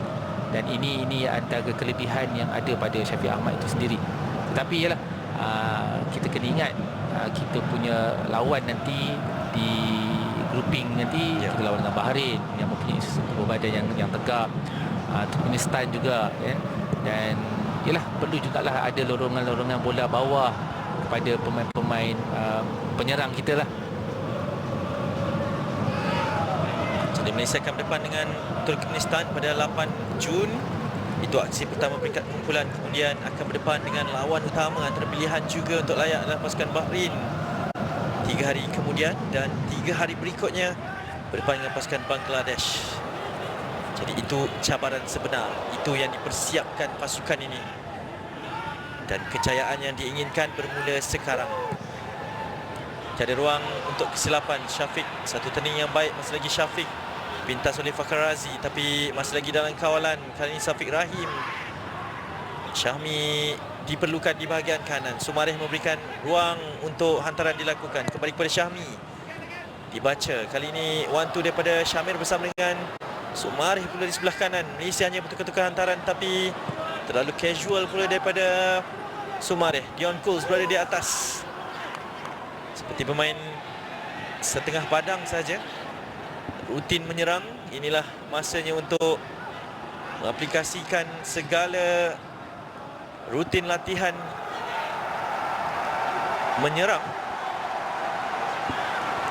Dan ini antara kelebihan yang ada pada Syafiq Ahmad itu sendiri. Tetapi ialah kita kena ingat kita punya lawan nanti di grouping nanti, kita lawan dengan Bahrain yang mempunyai sebuah badan yang tegak, Turkmenistan juga kan. Dan ialah perlu jugalah ada lorongan-lorongan bola bawah kepada pemain-pemain penyerang kita lah. Jadi Malaysia akan berdepan dengan Turkmenistan pada 8 Jun. Itu aksi pertama peringkat kumpulan. Kemudian akan berdepan dengan lawan utama antara pilihan juga untuk layak dalam pasukan Bahrain 3 hari kemudian, dan 3 hari berikutnya berdepan dengan pasukan Bangladesh. Jadi itu cabaran sebenar, itu yang dipersiapkan pasukan ini, dan kejayaan yang diinginkan bermula sekarang. Tiada ruang untuk kesilapan. Syafiq, satu turning yang baik, masih lagi Syafiq, pintas oleh Fakhr Razi, tapi masih lagi dalam kawalan. Kali ini Safiq Rahim. Syahmi diperlukan di bahagian kanan. Sumareh memberikan ruang untuk hantaran dilakukan. Kembali kepada Syahmi, dibaca. Kali ini 1-2 daripada Syamir bersama dengan Sumareh pula di sebelah kanan. Malaysia hanya bertukar-tukar hantaran, tapi terlalu casual pula daripada Sumareh. Dion Cools berada di atas, seperti pemain setengah padang saja, rutin menyerang. Inilah masanya untuk mengaplikasikan segala rutin latihan menyerang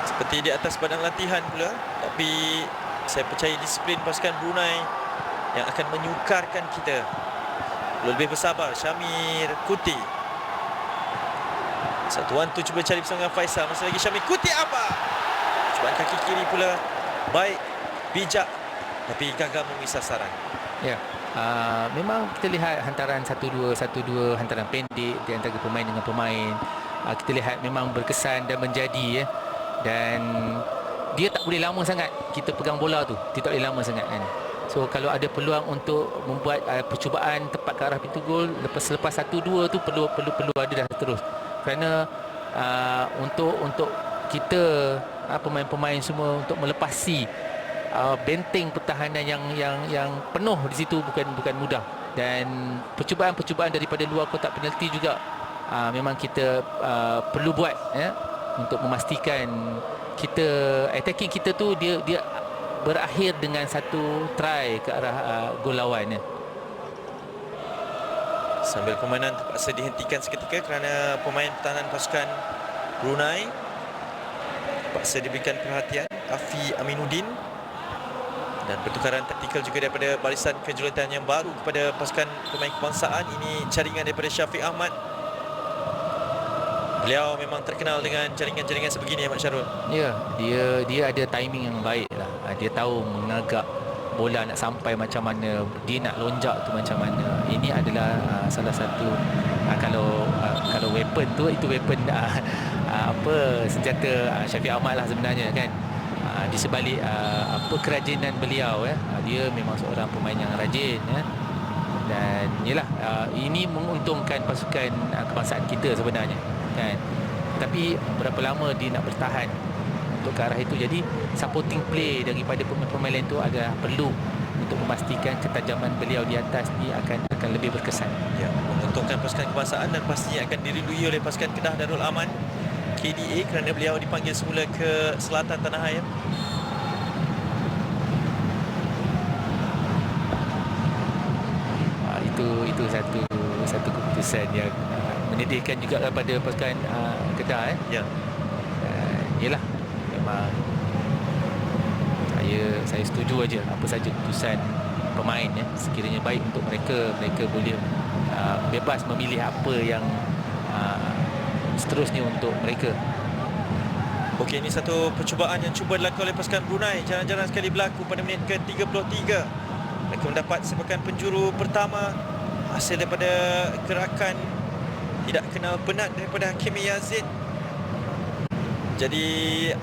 seperti di atas padang latihan pula. Tapi saya percaya disiplin pasukan Brunei yang akan menyukarkan kita. Lebih bersabar. Syamir Kuti. Satu tu cuba cari bersama dengan Faisal. Masih lagi Syamir Kuti apa? Cubaan kaki kiri pula. Baik, bijak, tapi gagal memberi sasaran. Ya, memang kita lihat hantaran 1-2 hantaran pendek di antara pemain dengan pemain. Kita lihat memang berkesan dan menjadi, ya. Dan dia tak boleh lama sangat kita pegang bola tu. Dia tak boleh lama sangat, kan. So kalau ada peluang untuk membuat percubaan tepat ke arah pintu gol selepas 1-2 tu perlu ada dah terus. Kerana untuk kita pemain-pemain semua untuk melepasi benteng pertahanan yang penuh di situ bukan mudah. Dan percubaan daripada luar kotak penalti juga memang kita perlu buat, ya, untuk memastikan kita attacking kita tu dia berakhir dengan satu try ke arah gol lawan, ya. Sambil permainan terpaksa dihentikan seketika kerana pemain pertahanan pasukan Brunei terpaksa diberikan perhatian, Afi Aminuddin. Dan pertukaran taktikal juga daripada barisan kejuruteraan yang baru kepada pasukan pemain kebangsaan. Ini jaringan daripada Syafiq Ahmad. Beliau memang terkenal dengan jaringan-jaringan sebegini, Ahmad Syarul. Ya, dia ada timing yang baik lah. Dia tahu mengagak bola nak sampai macam mana, dia nak lonjak tu macam mana. Ini adalah salah satu kalau weapon tu, itu weapon senjata Syafiq Ahmad lah sebenarnya, kan. Di sebalik kerajinan beliau, ya, dia memang seorang pemain yang rajin, ya. Dan yalah, ini menguntungkan pasukan kebangsaan kita sebenarnya, kan. Tapi berapa lama dia nak bertahan untuk ke arah itu. Jadi supporting play daripada pemain-pemain lain itu adalah perlu untuk memastikan ketajaman beliau di atas ni akan lebih berkesan. Ya, menguntungkan pasukan kebangsaan dan pastinya akan dirindui oleh pasukan Kedah Darul Aman KDA kerana beliau dipanggil semula ke selatan tanah air. Itu satu keputusan yang menyedihkan juga kepada pasukan Kedah, Ya. Yalah, memang saya setuju aja apa saja keputusan pemain, ya. Sekiranya baik untuk mereka boleh bebas memilih apa yang seterusnya untuk mereka. Okey, ini satu percubaan yang cuba dilakukan oleh pasukan Brunei. Jarang-jarang sekali berlaku pada minit ke-33. Mereka mendapat sepakan penjuru pertama hasil daripada gerakan tidak kenal penat daripada Hakimi Yazid. Jadi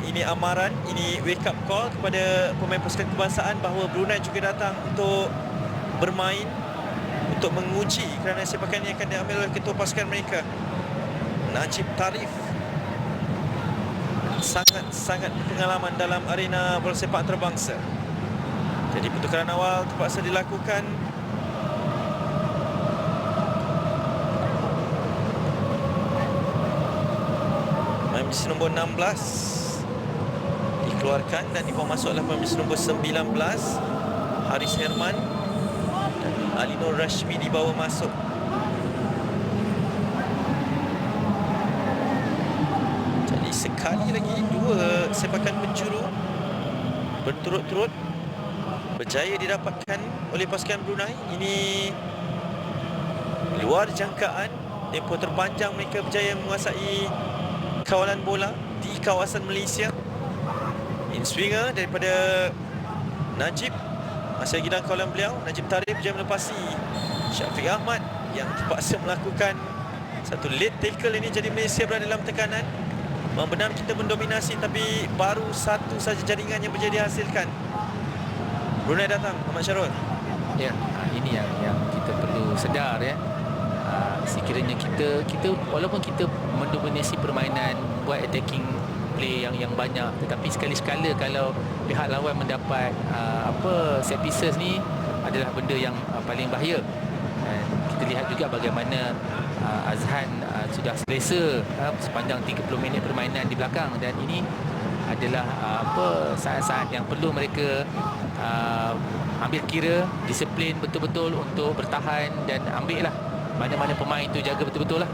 ini amaran, ini wake up call kepada pemain pasukan kebangsaan bahawa Brunei juga datang untuk bermain, untuk menguji kerana sepakan ini akan diambil oleh ketua pasukan mereka, Najib Tarif. Sangat pengalaman dalam arena bola sepak antarabangsa. Jadi pertukaran awal terpaksa dilakukan. Pemain berjesi nombor 16 dikeluarkan dan dibawa masuk oleh pemain berjesi nombor 19 Haris Herman, dan Ali Nur Rashmi dibawa masuk. Jadi sekali lagi dua sepakan penjuru berturut-turut berjaya didapatkan oleh pasukan Brunei. Ini luar jangkaan. Tempoh terpanjang mereka berjaya menguasai kawalan bola di kawasan Malaysia. In swinger daripada Najib, masih lagi dalam kawalan beliau. Najib Tarif berjaya melepasi Syafiq Ahmad yang terpaksa melakukan satu late tackle. Ini jadi Malaysia berada dalam tekanan. Memang benar kita mendominasi, tapi baru satu saja jaringan yang berjaya dihasilkan. Brunei datang, Ahmad Syarul. Ya, ini yang kita perlu sedar, ya. Sekiranya kita walaupun kita mendominasi permainan, buat attacking play yang banyak, tetapi sekali-sekala kalau pihak lawan mendapat set pieces ni adalah benda yang paling bahaya. Dan kita lihat juga bagaimana Azhan sudah selesa sepanjang 30 minit permainan di belakang, dan ini adalah saat-saat yang perlu mereka ambil kira, disiplin betul-betul untuk bertahan dan ambil lah mana-mana pemain tu, jaga betul-betul lah.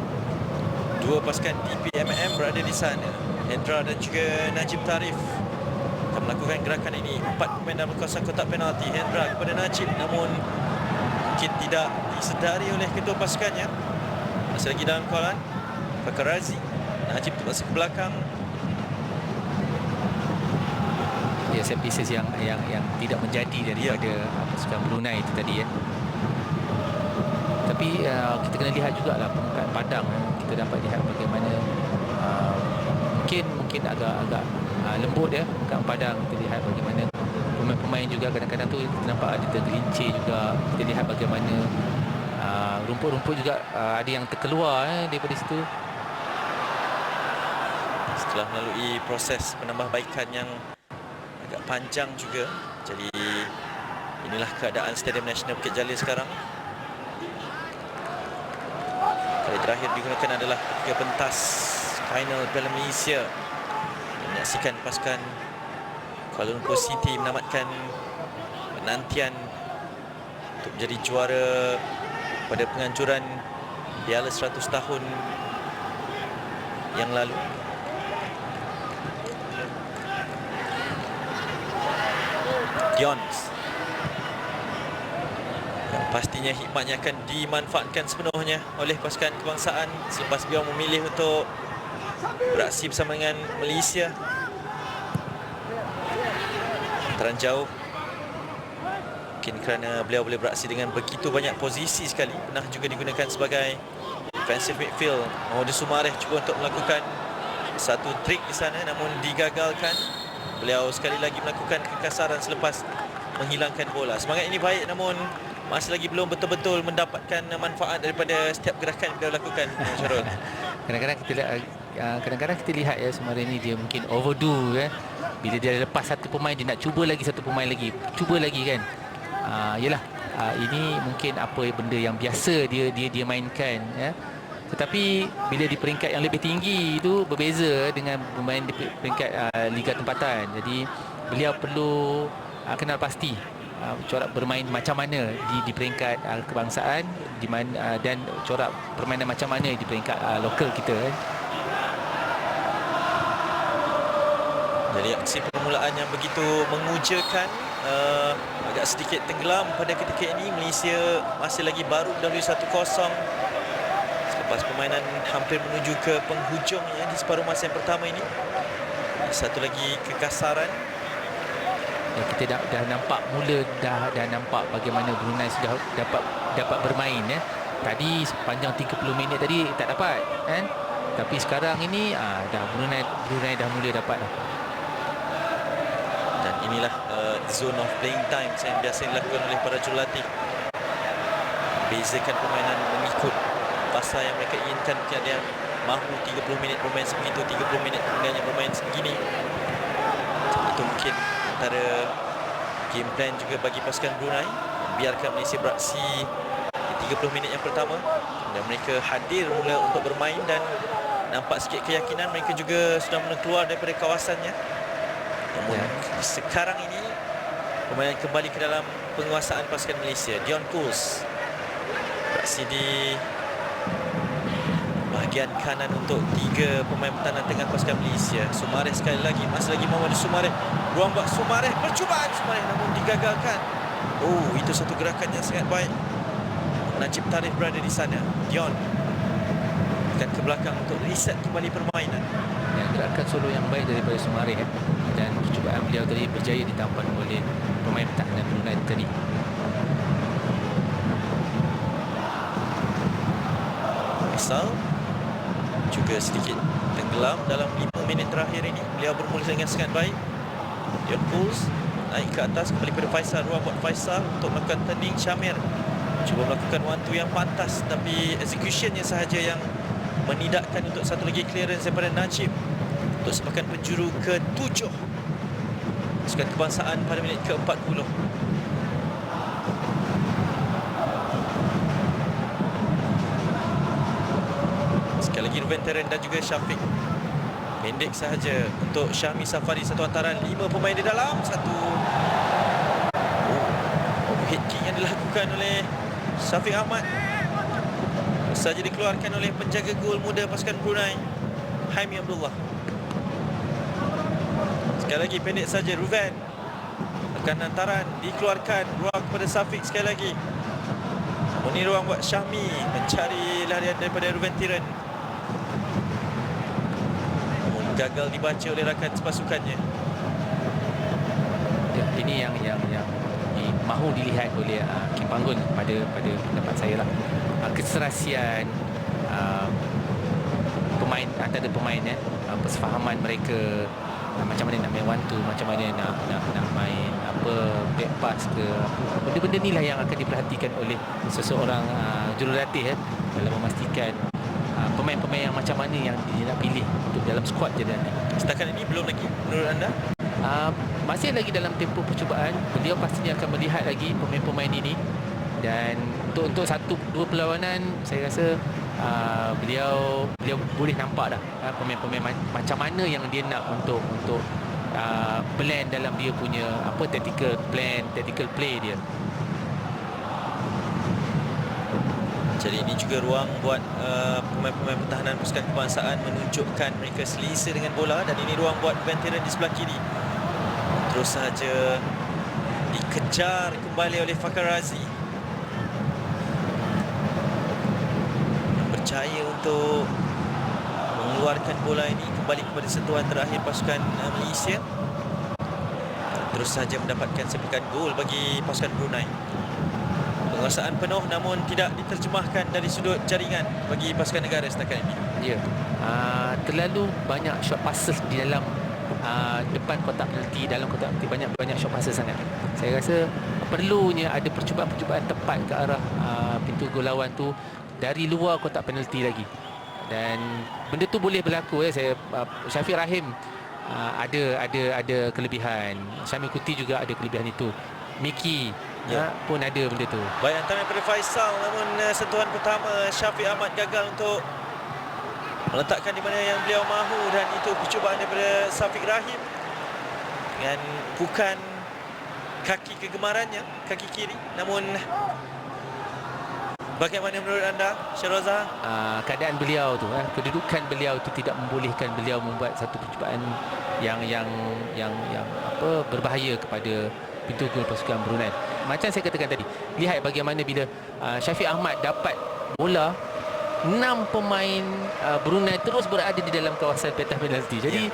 Dua pasukan DPMM berada di sana. Hendra dan juga Najib Tarif akan melakukan gerakan ini. 4 pemain dalam kawasan kotak penalti. Hendra kepada Najib, namun mungkin tidak disedari oleh ketua pasukannya. Masih lagi dalam kawalan Fakar Razi. Najib terpaksa ke belakang. Ya, set pieces yang tidak menjadi daripada pasukan Brunei itu tadi ya. Tapi kita kena lihat jugalah permukaan padang. Kita dapat lihat bagaimana mungkin agak lembut ya permukaan padang. Kita lihat bagaimana pemain-pemain juga kadang-kadang tu nampak ada tergelincir juga. Kita lihat bagaimana rumput-rumput juga ada yang terkeluar daripada situ. Setelah melalui proses penambahbaikan yang agak panjang juga. Jadi inilah keadaan Stadium Nasional Bukit Jalil sekarang. Kali terakhir digunakan adalah ketiga pentas final Piala Malaysia. Menyaksikan pasukan Kuala Lumpur City menamatkan penantian untuk menjadi juara pada penganjuran Piala 100 tahun yang lalu. Dions yang pastinya hikmatnya akan dimanfaatkan sepenuhnya oleh pasukan kebangsaan selepas beliau memilih untuk beraksi bersama dengan Malaysia. Hantaran jauh, mungkin kerana beliau boleh beraksi dengan begitu banyak posisi sekali. Pernah juga digunakan sebagai defensive midfield. Mahuddin Sumareh cuba untuk melakukan satu trik di sana, namun digagalkan. Beliau sekali lagi melakukan kekasaran selepas menghilangkan bola. Semangat ini baik, namun masih lagi belum betul-betul mendapatkan manfaat daripada setiap gerakan yang beliau lakukan. Syarul. Kadang-kadang kita lihat ya Sumareh ni dia mungkin overdo ya. Bila dia lepas satu pemain, dia nak cuba lagi satu pemain lagi. Cuba lagi kan. Ini mungkin apa benda yang biasa dia mainkan ya. Tetapi bila di peringkat yang lebih tinggi itu berbeza dengan bermain di peringkat liga tempatan. Jadi beliau perlu kenal pasti corak bermain macam mana di peringkat kebangsaan di mana, dan corak permainan macam mana di peringkat lokal kita kan. Jadi aksi permulaan yang begitu mengujakan agak sedikit tenggelam pada ketika ini. Malaysia masih lagi baru mendahului 1-0 selepas permainan hampir menuju ke penghujung ya, di separuh masa yang pertama ini. Satu lagi kekasaran. Ya, kita dah nampak dah nampak bagaimana Brunei sudah dapat bermain ya. Tadi sepanjang 30 minit tadi tak dapat kan. Tapi sekarang ini dah Brunei dah mula dapat dah. Dan inilah zone of playing time yang biasa dilakukan oleh para jurulatih. Bezakan permainan mengikut fasa yang mereka inginkan. Mungkin ada yang mahu 30 minit bermain sebegitu, 30 minit kemudiannya bermain sebegini. Itu mungkin antara game plan juga bagi pasukan Brunei. Biarkan Malaysia beraksi di 30 minit yang pertama dan mereka hadir mula untuk bermain, dan nampak sikit keyakinan mereka juga sudah mula keluar daripada kawasannya. Namun sekarang ini permainan kembali ke dalam penguasaan pasukan Malaysia. Dion Kools beraksi di bahagian kanan untuk 3 pemain pertahanan tengah pasukan Malaysia. Sumareh sekali lagi, masih lagi Mahuddin Sumareh. Ruang buat Sumareh, percubaan Sumareh namun digagalkan. Itu satu gerakan yang sangat baik. Najib Tarif berada di sana. Dion akan ke belakang untuk reset kembali permainan. Ya, gerakan solo yang baik daripada Sumareh dan percubaan beliau tadi berjaya ditampan oleh pemain pertahanan Brunei tadi. Faisal juga sedikit tenggelam dalam 5 minit terakhir ini. Beliau bermula dengan sangat baik. Dion Kools naik ke atas kembali pada Faisal. Ruang buat Faisal untuk melakukan turning. Syamir cuba melakukan one-two yang pantas, tapi executionnya sahaja yang menidakkan untuk satu lagi clearance daripada Najib untuk sepakan penjuru ke-7 pasukan kebangsaan pada minit ke-40. Sekali lagi Ruben Terren dan juga Syafiq. Pendek sahaja untuk Syahmi Safari. Satu hantaran, 5 pemain di dalam. Satu overhead kick yang dilakukan oleh Syafiq Ahmad. saja dikeluarkan oleh penjaga gol muda pasukan Brunei, Haimi Abdullah. Sekali lagi pendek saja Ruven. Akan hantaran dikeluarkan, ruang kepada Safiq sekali lagi. Ini ruang buat Syahmi mencari larian daripada Ruven Tiran. Namun gagal dibaca oleh rakan sepasukannya. Ya, ini yang mahu dilihat oleh Kim Panggun pada pendapat saya lah. Keserasian pemain antara pemain persefahaman mereka, macam mana nak main one two, macam mana nak main apa back pass ke, benda-benda ni lah yang akan diperhatikan oleh seseorang jurulatih dalam memastikan pemain-pemain yang macam mana yang dia nak pilih untuk dalam skuad je nanti. Setakat ini belum lagi menurut anda? Masih lagi dalam tempoh percubaan. Beliau pastinya akan melihat lagi pemain-pemain ini, dan untuk satu dua perlawanan saya rasa beliau boleh nampak dah pemain-pemain macam mana yang dia nak untuk blend dalam dia punya tactical plan, tactical play dia. Jadi ini juga ruang buat pemain-pemain pertahanan pasukan kebangsaan menunjukkan mereka selesa dengan bola, dan ini ruang buat veteran di sebelah kiri. Terus saja dikejar kembali oleh Fakar Razi. Percaya untuk mengeluarkan bola ini kembali kepada sentuhan terakhir pasukan Malaysia. Terus saja mendapatkan sepikan gol bagi pasukan Brunei. Penguasaan penuh namun tidak diterjemahkan dari sudut jaringan bagi pasukan negara setakat ini. Ya, terlalu banyak short passes di dalam depan kotak penalti, dalam kotak penalti banyak short passes sangat. Saya rasa perlunya ada percubaan-percubaan tepat ke arah pintu gol lawan tu dari luar kotak penalti lagi. Dan benda tu boleh berlaku Syafiq Rahim ada kelebihan. Syamil Kuti juga ada kelebihan itu. Miki pun ada benda tu. Baik hantaran daripada Faisal, namun sentuhan pertama Syafiq Ahmad gagal untuk meletakkan di mana yang beliau mahu, dan itu percubaan daripada Syafiq Rahim dengan bukan kaki kegemarannya, kaki kiri. Namun bagaimana menurut anda, Syarozah? Keadaan beliau tu, kedudukan beliau tu tidak membolehkan beliau membuat satu percubaan yang berbahaya kepada pintu gol pasukan Brunei. Macam saya katakan tadi, lihat bagaimana bila Syafiq Ahmad dapat bola, 6 pemain Brunei terus berada di dalam kawasan petas penalti. Jadi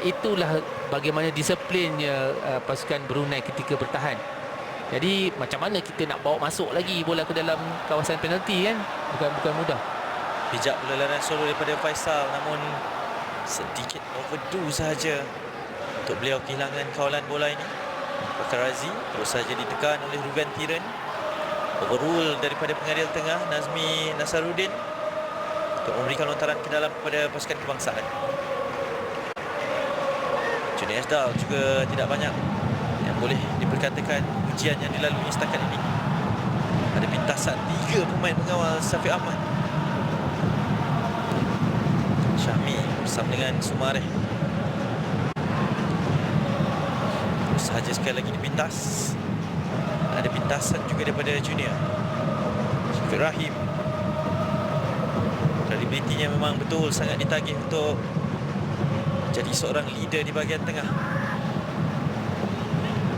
itulah bagaimana disiplinnya pasukan Brunei ketika bertahan. Jadi macam mana kita nak bawa masuk lagi bola ke dalam kawasan penalti kan? Bukan mudah. Bijak pula larian solo daripada Faisal, namun sedikit overdue sahaja untuk beliau kehilangan kawalan bola ini. Fakar Razi terus saja ditekan oleh Ruven Tiran. Overrule daripada pengadil tengah Nazmi Nasaruddin untuk memberikan lontaran ke dalam kepada pasukan kebangsaan. Juni Esdal juga tidak banyak yang boleh diperkatakan ujian yang dilalui setakat ini. Ada pintasan 3 pemain pengawal Syafiq Ahmad. Syahmi bersama dengan Sumareh. Terus sahaja sekali lagi dipintas. Ada pintasan juga daripada junior Syafiq Rahim. Kredibilitinya memang betul sangat ditagih untuk jadi seorang leader di bahagian tengah.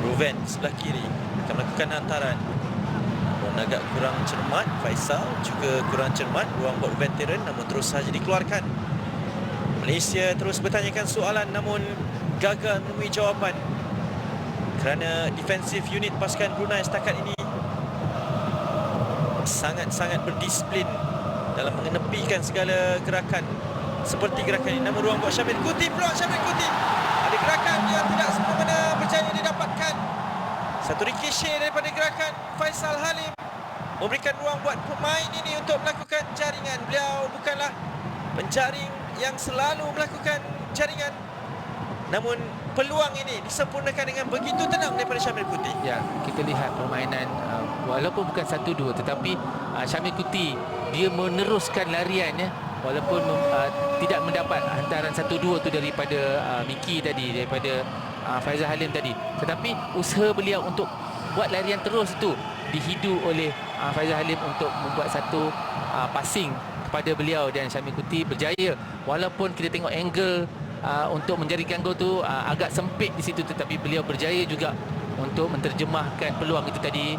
Ruven sebelah kiri akan melakukan hantaran. Namun agak kurang cermat. Faisal juga kurang cermat. Ruang buat veteran namun terus saja dikeluarkan. Malaysia terus bertanyakan soalan namun gagal menemui jawapan, kerana defensif unit pasukan Brunei setakat ini sangat-sangat berdisiplin dalam mengenepikan segala gerakan seperti gerakan ini. Namun ruang buat Syamil Kuti, peluang Syamil Kuti. Ada gerakan yang tidak semena berjaya didapatkan. Satu ricochet daripada gerakan Faisal Halim memberikan ruang buat pemain ini untuk melakukan jaringan. Beliau bukanlah penjaring yang selalu melakukan jaringan, namun peluang ini disempurnakan dengan begitu tenang daripada Syamil Kuti. Ya, kita lihat permainan walaupun bukan 1-2 tetapi Syamil Kuti dia meneruskan larian walaupun tidak mendapat hantaran 1-2 tu daripada Miki tadi, daripada Faizal Halim tadi, tetapi usaha beliau untuk buat larian terus tu dihidu oleh Faizal Halim untuk membuat satu passing kepada beliau, dan Syamil Kuti berjaya walaupun kita tengok angle untuk menjadikan gol tu agak sempit di situ, tetapi beliau berjaya juga untuk menterjemahkan peluang itu tadi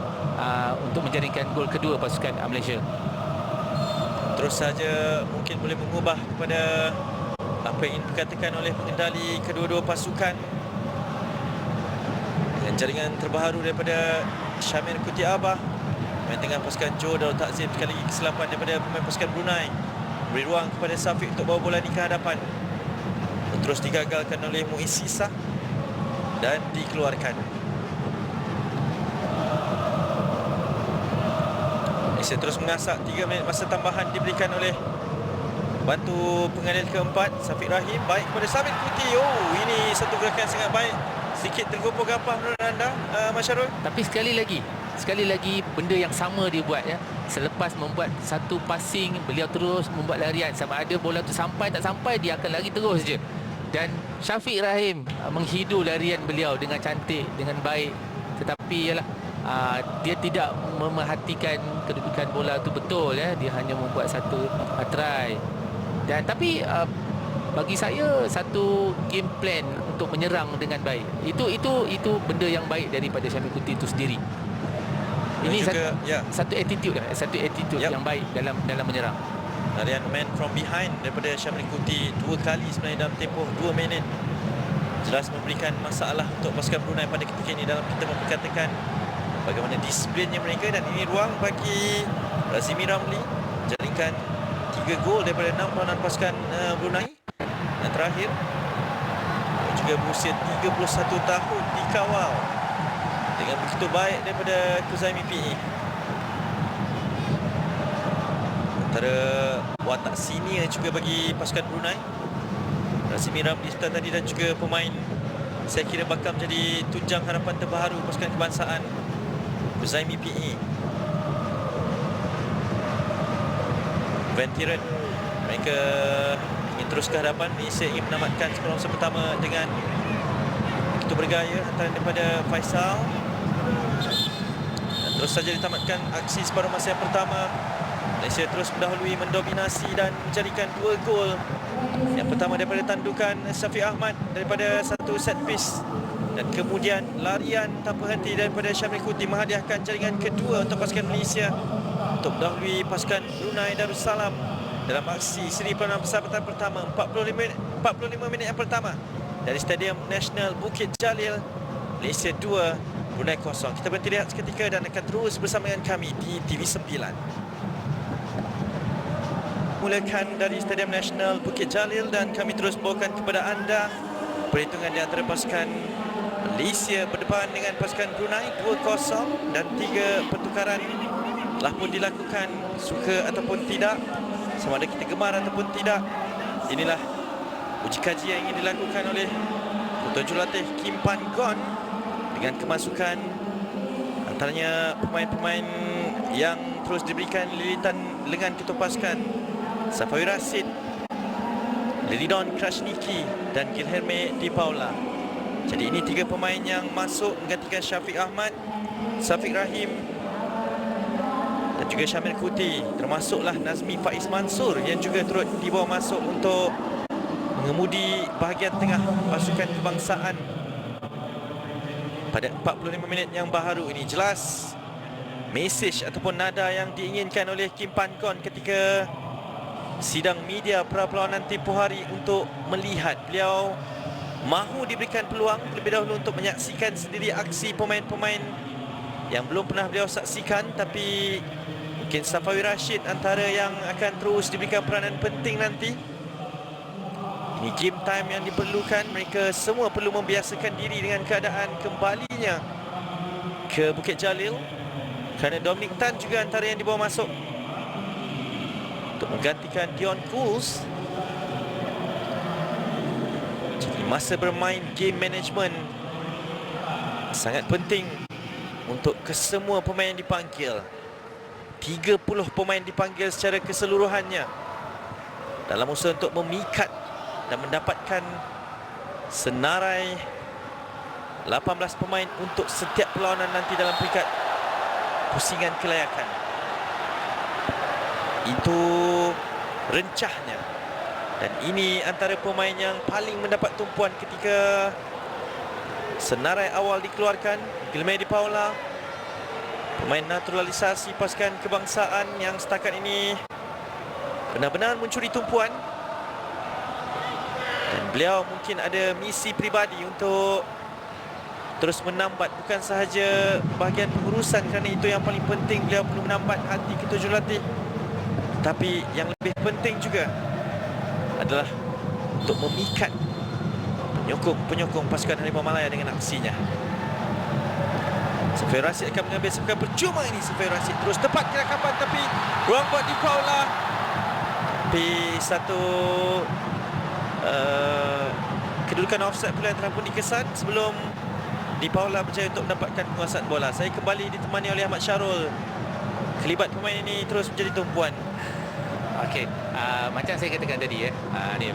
untuk menjadikan gol kedua pasukan Malaysia. Terus saja mungkin boleh mengubah kepada apa yang ingin dikatakan oleh pengendali kedua-dua pasukan. Dengan jaringan terbaru daripada Syamil Kuti Abah, main tengah pasukan Johor Darul Takzim, sekali lagi kesilapan daripada pemain pasukan Brunei, beri ruang kepada Safiq untuk bawa bola ni ke hadapan, terus digagalkan oleh Muiz Sisa dan dikeluarkan. Malaysia terus mengasak. 3 minit masa tambahan diberikan oleh bantu pengadil keempat Safiq Rahim. Baik kepada Syamil Kuti. Oh, ini satu gerakan sangat baik. Sedikit tergopoh gapah menurut anda, Mas Syarul? Tapi sekali lagi benda yang sama dia buat ya. Selepas membuat satu passing, beliau terus membuat larian. Sama ada bola tu sampai tak sampai, dia akan lari terus je. Dan Syafiq Rahim menghidu larian beliau dengan cantik, dengan baik. Tetapi ialah dia tidak memerhatikan kedudukan bola tu betul ya. Dia hanya membuat satu try. Dan tapi bagi saya satu game plan untuk menyerang dengan baik. Itu benda yang baik daripada Syamil Kuti itu sendiri. Ini juga, satu attitude yang baik dalam menyerang. Larian man from behind daripada Syamil Kuti 2 kali sebenarnya dalam tempoh 2 minit. Jelas memberikan masalah untuk pasukan Brunei pada ketika ini dalam kita memperkatakan bagaimana disiplinnya mereka. Dan ini ruang bagi Razimi Ramli jaringkan 3 gol daripada 6 peranan pasukan Brunei. Dan terakhir juga berusia 31 tahun dikawal dengan begitu baik daripada Kuzaimi PE. Antara watak senior juga bagi pasukan Brunei, Razimi Ramli sebentar tadi, dan juga pemain saya kira bakal menjadi tunjang harapan terbaru pasukan kebangsaan Kuzaimi PE. Van Tieren, mereka ingin terus ke hadapan. Malaysia ingin menamatkan separuh masa pertama dengan begitu bergaya hantaran daripada Faisal. Dan terus saja ditamatkan aksi separuh masa yang pertama. Malaysia terus mendahului, mendominasi dan menjadikan 2 gol. Yang pertama daripada tandukan Syafiq Ahmad daripada satu set piece, dan kemudian larian tanpa henti daripada Syamil Kuti menghadiahkan jaringan kedua untuk pasukan Malaysia untuk mendahului pasukan Brunei Darussalam dalam aksi seri peranan persahabatan pertama. 45 minit yang pertama dari Stadium Nasional Bukit Jalil. Malaysia 2, Brunei 0. Kita berhenti lihat seketika dan akan terus bersama dengan kami di TV9. Mulakan dari Stadium Nasional Bukit Jalil dan kami terus bawakan kepada anda perhitungan di antara pasukan Malaysia berdepan dengan pasukan Brunei 2-0, dan 3 pertukaran telah pun dilakukan, suka ataupun tidak, sama ada kita gemar ataupun tidak. Inilah uji kaji yang ingin dilakukan oleh Ketua Jurulatih Kim Pan Gon dengan kemasukan antaranya pemain-pemain yang terus diberikan lilitan lengan ketua pasukan: Safawi Rashid, Lilidon Krasniki dan Guilherme Di Paula. Jadi ini 3 pemain yang masuk menggantikan Syafiq Ahmad, Safiq Rahim dan juga Syamil Kuti. Termasuklah Nazmi Faiz Mansur yang juga turut dibawa masuk untuk mengemudi bahagian tengah pasukan kebangsaan pada 45 minit yang baharu ini. Jelas mesej ataupun nada yang diinginkan oleh Kim Pan Gon ketika sidang media pra-perlawanan tempoh hari untuk melihat. Beliau mahu diberikan peluang terlebih dahulu untuk menyaksikan sendiri aksi pemain-pemain yang belum pernah beliau saksikan. Tapi mungkin Safawi Rashid antara yang akan terus diberikan peranan penting nanti. Ini game time yang diperlukan. Mereka semua perlu membiasakan diri dengan keadaan kembalinya ke Bukit Jalil, kerana Dominic Tan juga antara yang dibawa masuk untuk menggantikan Dion Kools. Jadi masa bermain, game management sangat penting untuk kesemua pemain yang dipanggil. 30 pemain dipanggil secara keseluruhannya dalam usaha untuk memikat dan mendapatkan senarai 18 pemain untuk setiap perlawanan nanti dalam peringkat pusingan kelayakan. Itu rencahnya. Dan ini antara pemain yang paling mendapat tumpuan ketika senarai awal dikeluarkan. Guilherme de Paula, pemain naturalisasi pasukan kebangsaan yang setakat ini benar-benar mencuri tumpuan. Dan beliau mungkin ada misi peribadi untuk terus menambat bukan sahaja bahagian pengurusan, kerana itu yang paling penting. Beliau perlu menambat hati ketujuhlatih, tapi yang lebih penting juga adalah untuk memikat penyokong pasukan Harimau Malaya dengan aksinya. Safiur Rashid akan mengambil sepakan percuma ini. Safiur Rashid terus tepat kira kapan, tapi ruang buat de Paula. Tapi satu kedudukan offside pula yang telah pun dikesan sebelum de Paula berjaya untuk mendapatkan penguasaan bola. Saya kembali ditemani oleh Ahmad Syarul. Kelibat pemain ini terus menjadi tumpuan. Okey, macam saya katakan tadi ni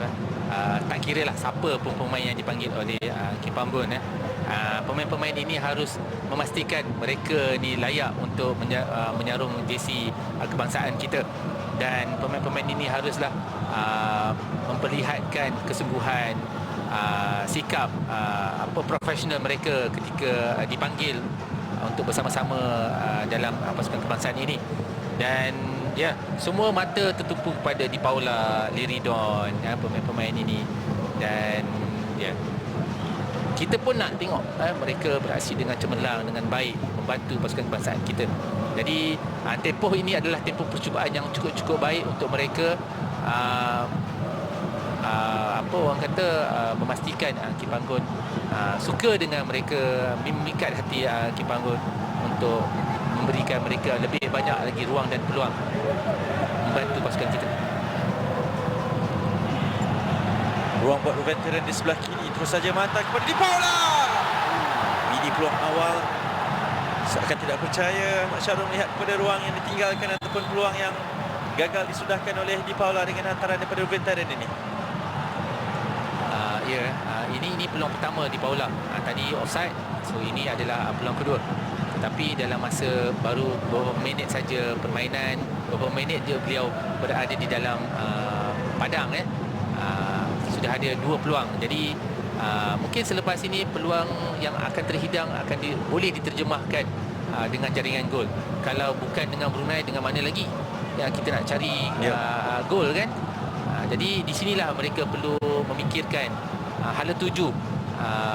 tak kira lah siapa pun pemain yang dipanggil oleh Kim Pambun pemain-pemain ini harus memastikan mereka ni layak untuk menyarung jersey kebangsaan kita, dan pemain-pemain ini haruslah memperlihatkan kesungguhan, sikap profesional mereka ketika dipanggil untuk bersama-sama dalam pasukan kebangsaan ini. Dan ya, semua mata tertumpu kepada de Paula, Liridon, pemain-pemain ini. Dan ya, kita pun nak tengok mereka beraksi dengan cemerlang, dengan baik, membantu pasukan kebangsaan kita. Jadi tempoh ini adalah tempoh percubaan yang cukup-cukup baik untuk mereka orang kata memastikan Kim Panggun suka dengan mereka, memikat hati Kim Panggun untuk memberikan mereka lebih banyak lagi ruang dan peluang membantu pasukan kita. Ruang buat veteran di sebelah kiri, terus saja mata kepada de Paula. Ini peluang awal. Seakan tidak percaya Ahmad Syarul melihat kepada ruang yang ditinggalkan ataupun peluang yang gagal disudahkan oleh de Paula dengan hantaran daripada veteran ini. Ini peluang pertama de Paula. Tadi offside, so ini adalah peluang kedua. Tetapi dalam masa baru beberapa minit saja permainan, beberapa minit je beliau berada di dalam padang, sudah ada 2 peluang. Jadi mungkin selepas ini peluang yang akan terhidang boleh diterjemahkan dengan jaringan gol. Kalau bukan dengan Brunei, dengan mana lagi yang kita nak cari gol kan? Jadi di sinilah mereka perlu memikirkan hala tuju,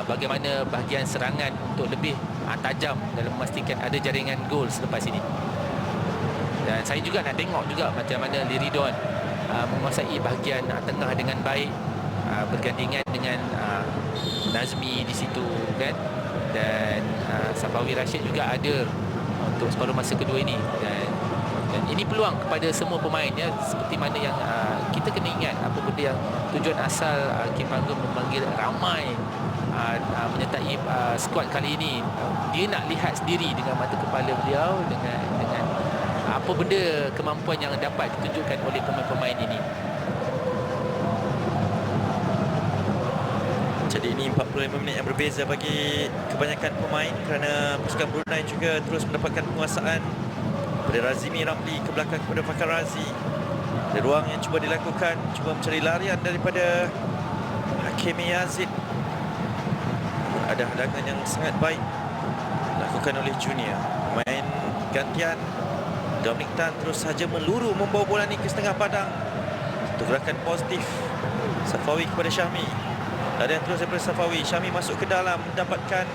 bagaimana bahagian serangan untuk lebih tajam dalam memastikan ada jaringan gol selepas ini. Dan saya juga nak tengok juga macam mana Liridon menguasai bahagian tengah dengan baik, bergandingan dengan Nazmi di situ kan, dan Safiur Rashid juga ada untuk separuh masa kedua ini. Dan ini peluang kepada semua pemain ya, seperti mana yang kita kena ingat apa benda yang tujuan asal Kim Panggun memanggil ramai menyertai skuad kali ini. Dia nak lihat sendiri dengan mata kepala beliau dengan apa benda kemampuan yang dapat ditunjukkan oleh pemain-pemain ini. Jadi ini 45 minit yang berbeza bagi kebanyakan pemain, kerana pasukan Brunei juga terus mendapatkan penguasaan pada Razimi Ramli ke belakang kepada Fakar Razi. Ada ruang yang cuba dilakukan, cuba mencari larian daripada Hakimi Yazid. Ada hadangan yang sangat baik dilakukan oleh Junior. Pemain gantian Dominic Tan terus saja meluru membawa bola ni ke setengah padang. Itu gerakan positif Safawi kepada Syahmi. Larian terus daripada Safawi. Syahmi masuk ke dalam, mendapatkan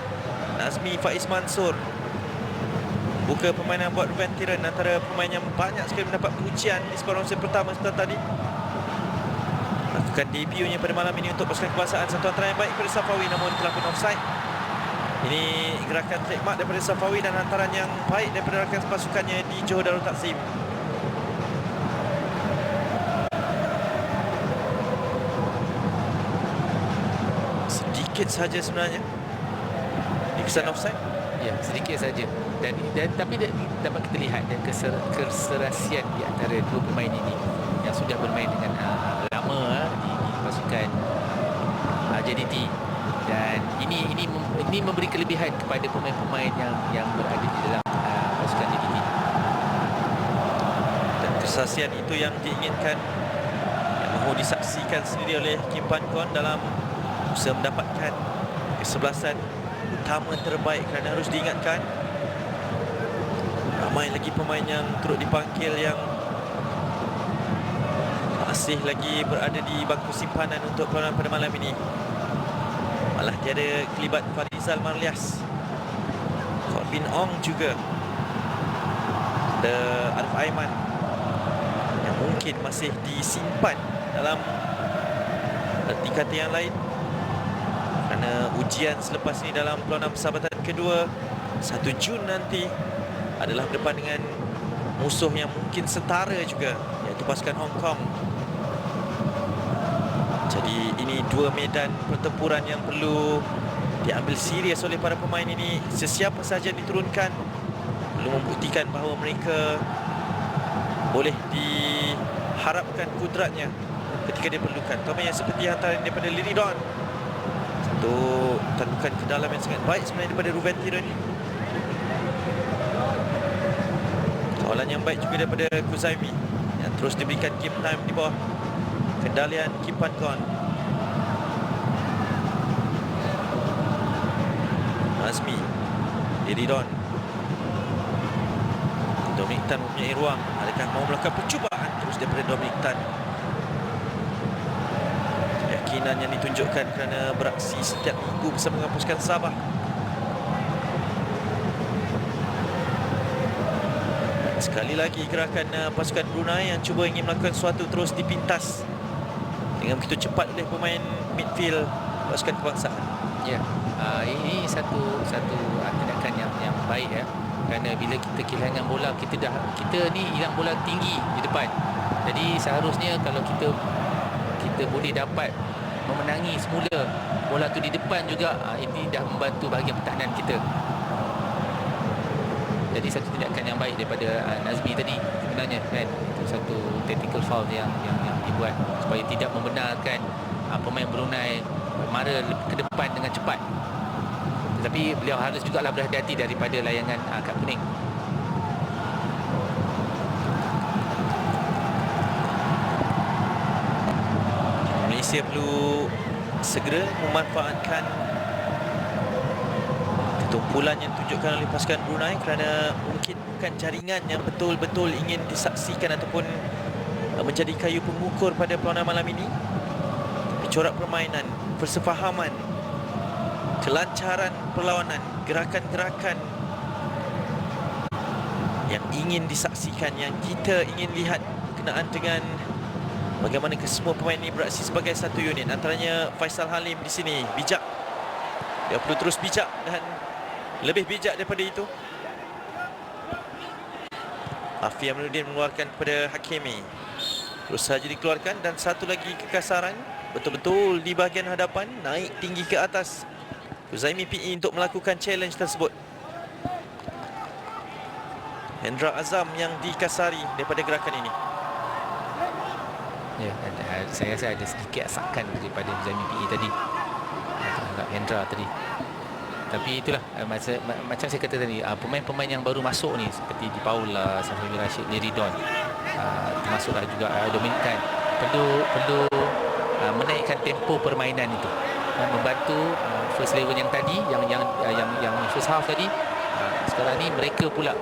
Nazmi Faiz Mansur. Buka permainan buat veteran, antara pemain yang banyak sekali mendapat pengujian di separuh musim pertama setelah tadi. Lakukan debutnya pada malam ini untuk pasukan kebangsaan. Satu antara yang baik kepada Safawi, namun telah pun offside. Ini gerakan trademark daripada Safawi dan hantaran yang baik daripada rakan pasukannya di Johor Darul Takzim. Sedikit saja sebenarnya dikesan offside. Ya, sedikit saja. Dan tapi dapat kita lihat dan keserasian di antara dua pemain ini yang sudah bermain dengan lama di pasukan JDT. Dan ini memberi kelebihan kepada pemain-pemain yang berada di dalam pasukan JDT. Dan keserasian itu yang diinginkan mahu disaksikan sendiri oleh Kim Pan Kon dalam usaha mendapatkan kesebelasan utama terbaik, kerana harus diingatkan ramai lagi pemain yang turut dipanggil yang masih lagi berada di bangku simpanan untuk perlawanan pada malam ini. Malah tiada kelibat Farizal Marlias, Corbin Ong juga, ada Arif Aiman yang mungkin masih disimpan dalam erti kata yang lain, kerana ujian selepas ini dalam perlawanan persahabatan kedua 1 Jun nanti adalah berdepan dengan musuh yang mungkin setara juga, iaitu pasukan Hong Kong. Jadi ini dua medan pertempuran yang perlu diambil serius oleh para pemain ini. Sesiapa sahaja diturunkan perlu membuktikan bahawa mereka boleh diharapkan kudratnya ketika diperlukan. Terutama yang seperti hantaran daripada Liridon, satu tandukan ke dalam yang sangat baik sebenarnya daripada Ruben Tierney. Kawalan yang baik juga daripada Kuzaimi yang terus diberikan game time di bawah kendalian Kim Pan Kon. Azmi, Liridon, Dominic Tan mempunyai ruang. Adakah mahu melakukan percubaan terus daripada Dominic Tan? Keyakinan yang ditunjukkan kerana beraksi setiap minggu bersama dengan pasukan Sabah. Sekali lagi gerakan pasukan Brunei yang cuba ingin melakukan sesuatu terus dipintas dengan begitu cepat oleh pemain midfield pasukan kebangsaan. Ya, ini satu tindakan yang baik ya. Kerana bila kita kehilangan bola, kita ni hilang bola tinggi di depan. Jadi seharusnya kalau kita boleh dapat memenangi semula bola tu di depan juga, ini dah membantu bahagian pertahanan kita. Jadi satu tindakan yang baik daripada Nazmi tadi sebenarnya kan. Itu satu tactical foul yang dibuat supaya tidak membenarkan pemain Brunei mara ke depan dengan cepat. Tetapi beliau harus jugalah berhati-hati daripada layangan kad kuning. Malaysia perlu segera memanfaatkan ketumpulan yang ditunjukkan oleh pasukan Brunei, kerana mungkin bukan jaringan yang betul-betul ingin disaksikan ataupun menjadi kayu pengukur pada perlawanan malam ini, tapi corak permainan, persefahaman, kelancaran perlawanan, gerakan-gerakan yang ingin disaksikan, yang kita ingin lihat berkenaan dengan bagaimana kesemua pemain ini beraksi sebagai satu unit. Antaranya Faisal Halim di sini bijak, dia perlu terus bijak dan lebih bijak daripada itu. Afi Aminuddin mengeluarkan kepada Hakimi, terus saja dikeluarkan, dan satu lagi kekasaran betul-betul di bahagian hadapan, naik tinggi ke atas Kuzaimi PE untuk melakukan challenge tersebut. Hendra Azam yang dikasari daripada gerakan ini. Ya, saya rasa ada sedikit asakan daripada Kuzaimi PE tadi terhadap Hendra tadi. Tapi itulah macam saya kata tadi, pemain-pemain yang baru masuk ni seperti Di Paula, Safi Rashid, Liridon, termasuklah juga Dominic Tan, perlu menaikkan tempo permainan itu, membantu first 11 yang tadi, yang first half tadi. Sekarang ni mereka pula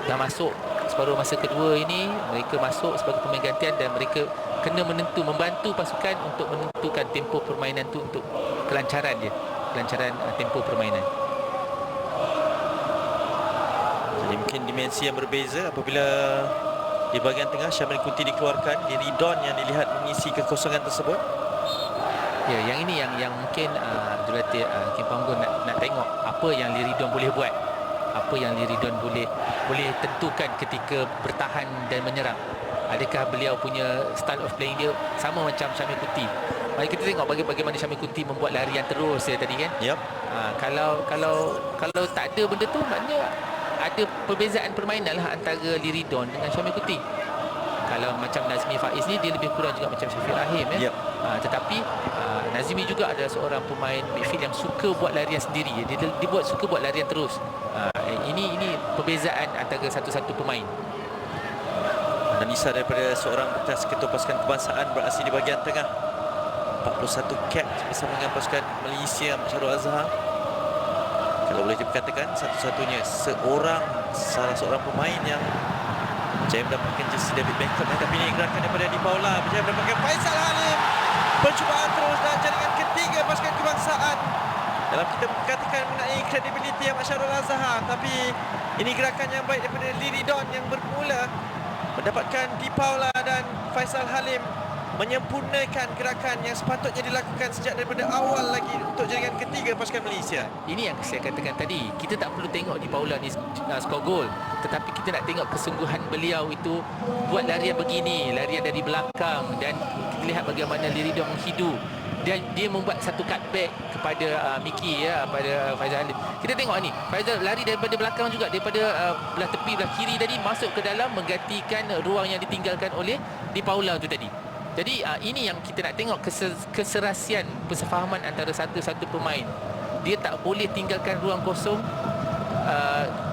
dah masuk separuh masa kedua ini, mereka masuk sebagai pemain gantian dan mereka kena membantu pasukan untuk menentukan tempo permainan tu, untuk kelancaran tempo permainan. Jadi mungkin dimensi yang berbeza apabila di bahagian tengah Syamil Kunti dikeluarkan, Liridon yang dilihat mengisi kekosongan tersebut. Ya, yang ini yang mungkin Jurulatih Kim Panggon nak tengok apa yang Liridon boleh buat, apa yang Liridon boleh tentukan ketika bertahan dan menyerang. Adakah beliau punya style of playing dia sama macam Syamil Kunti? Mari kita tengok bagaimana Syamil Kunti membuat larian terus ya tadi kan. Yep. Kalau tak ada benda tu, maknanya ada perbezaan permainan lah antara Liridon dengan Syamil Kunti. Kalau macam Nazmi Faiz ni, dia lebih kurang juga macam Syafiq Rahim ya. Yep. Tetapi Nazmi juga adalah seorang pemain midfield yang suka buat larian sendiri. Dia suka buat larian terus. Ini perbezaan antara satu-satu pemain. analisa daripada seorang bekas ketua pasukan kebangsaan berasal di bahagian tengah. 41 cap bersama dengan pasukan Malaysia, Syarul Azhar. Kalau boleh dikatakan satu-satunya salah seorang pemain yang berjaya mendapatkan jersey David Beckham. Tapi ini gerakan daripada Di Paula berjaya mendapatkan Faisal Halim. Percubaan terus dan jaringan ketiga pasukan kebangsaan. Dalam kita katakan mengenai kredibiliti Ahmad Syarul Azhar, tapi ini gerakan yang baik daripada Liridon yang bermula mendapatkan Di Paula dan Faisal Halim menyempurnakan gerakan yang sepatutnya dilakukan sejak daripada awal lagi untuk jaringan ketiga pasukan Malaysia. Ini yang saya katakan tadi, kita tak perlu tengok Di Paula ni skor gol, tetapi kita nak tengok kesungguhan beliau itu buat larian begini, larian dari belakang, dan kita lihat bagaimana Liridon menghidu dan dia membuat satu cutback kepada Miki, pada Faizal Halim. Kita tengok ni, Faizal lari daripada belakang juga, daripada belah tepi, belah kiri tadi, masuk ke dalam menggantikan ruang yang ditinggalkan oleh Di Paula tu tadi. Jadi ini yang kita nak tengok, keserasian persefahaman antara satu-satu pemain. Dia tak boleh tinggalkan ruang kosong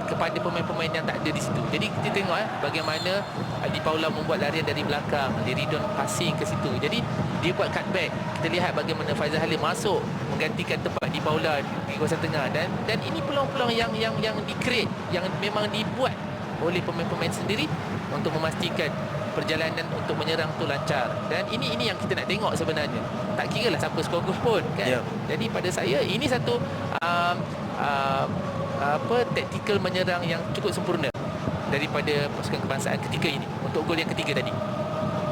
kepada pemain-pemain yang tak ada di situ. Jadi kita tengok bagaimana Di Paula membuat larian dari belakang, Liridon passing ke situ. Jadi dia buat cutback. Kita lihat bagaimana Faizal Halim masuk menggantikan tempat Di Paula di kawasan tengah, dan ini peluang-peluang yang di-create, yang memang dibuat oleh pemain-pemain sendiri untuk memastikan perjalanan untuk menyerang tu lancar. Dan ini yang kita nak tengok sebenarnya. Tak kira lah siapa skor gol pun kan. Jadi pada saya ini satu taktikal menyerang yang cukup sempurna daripada pasukan kebangsaan ketika ini untuk gol yang ketiga tadi.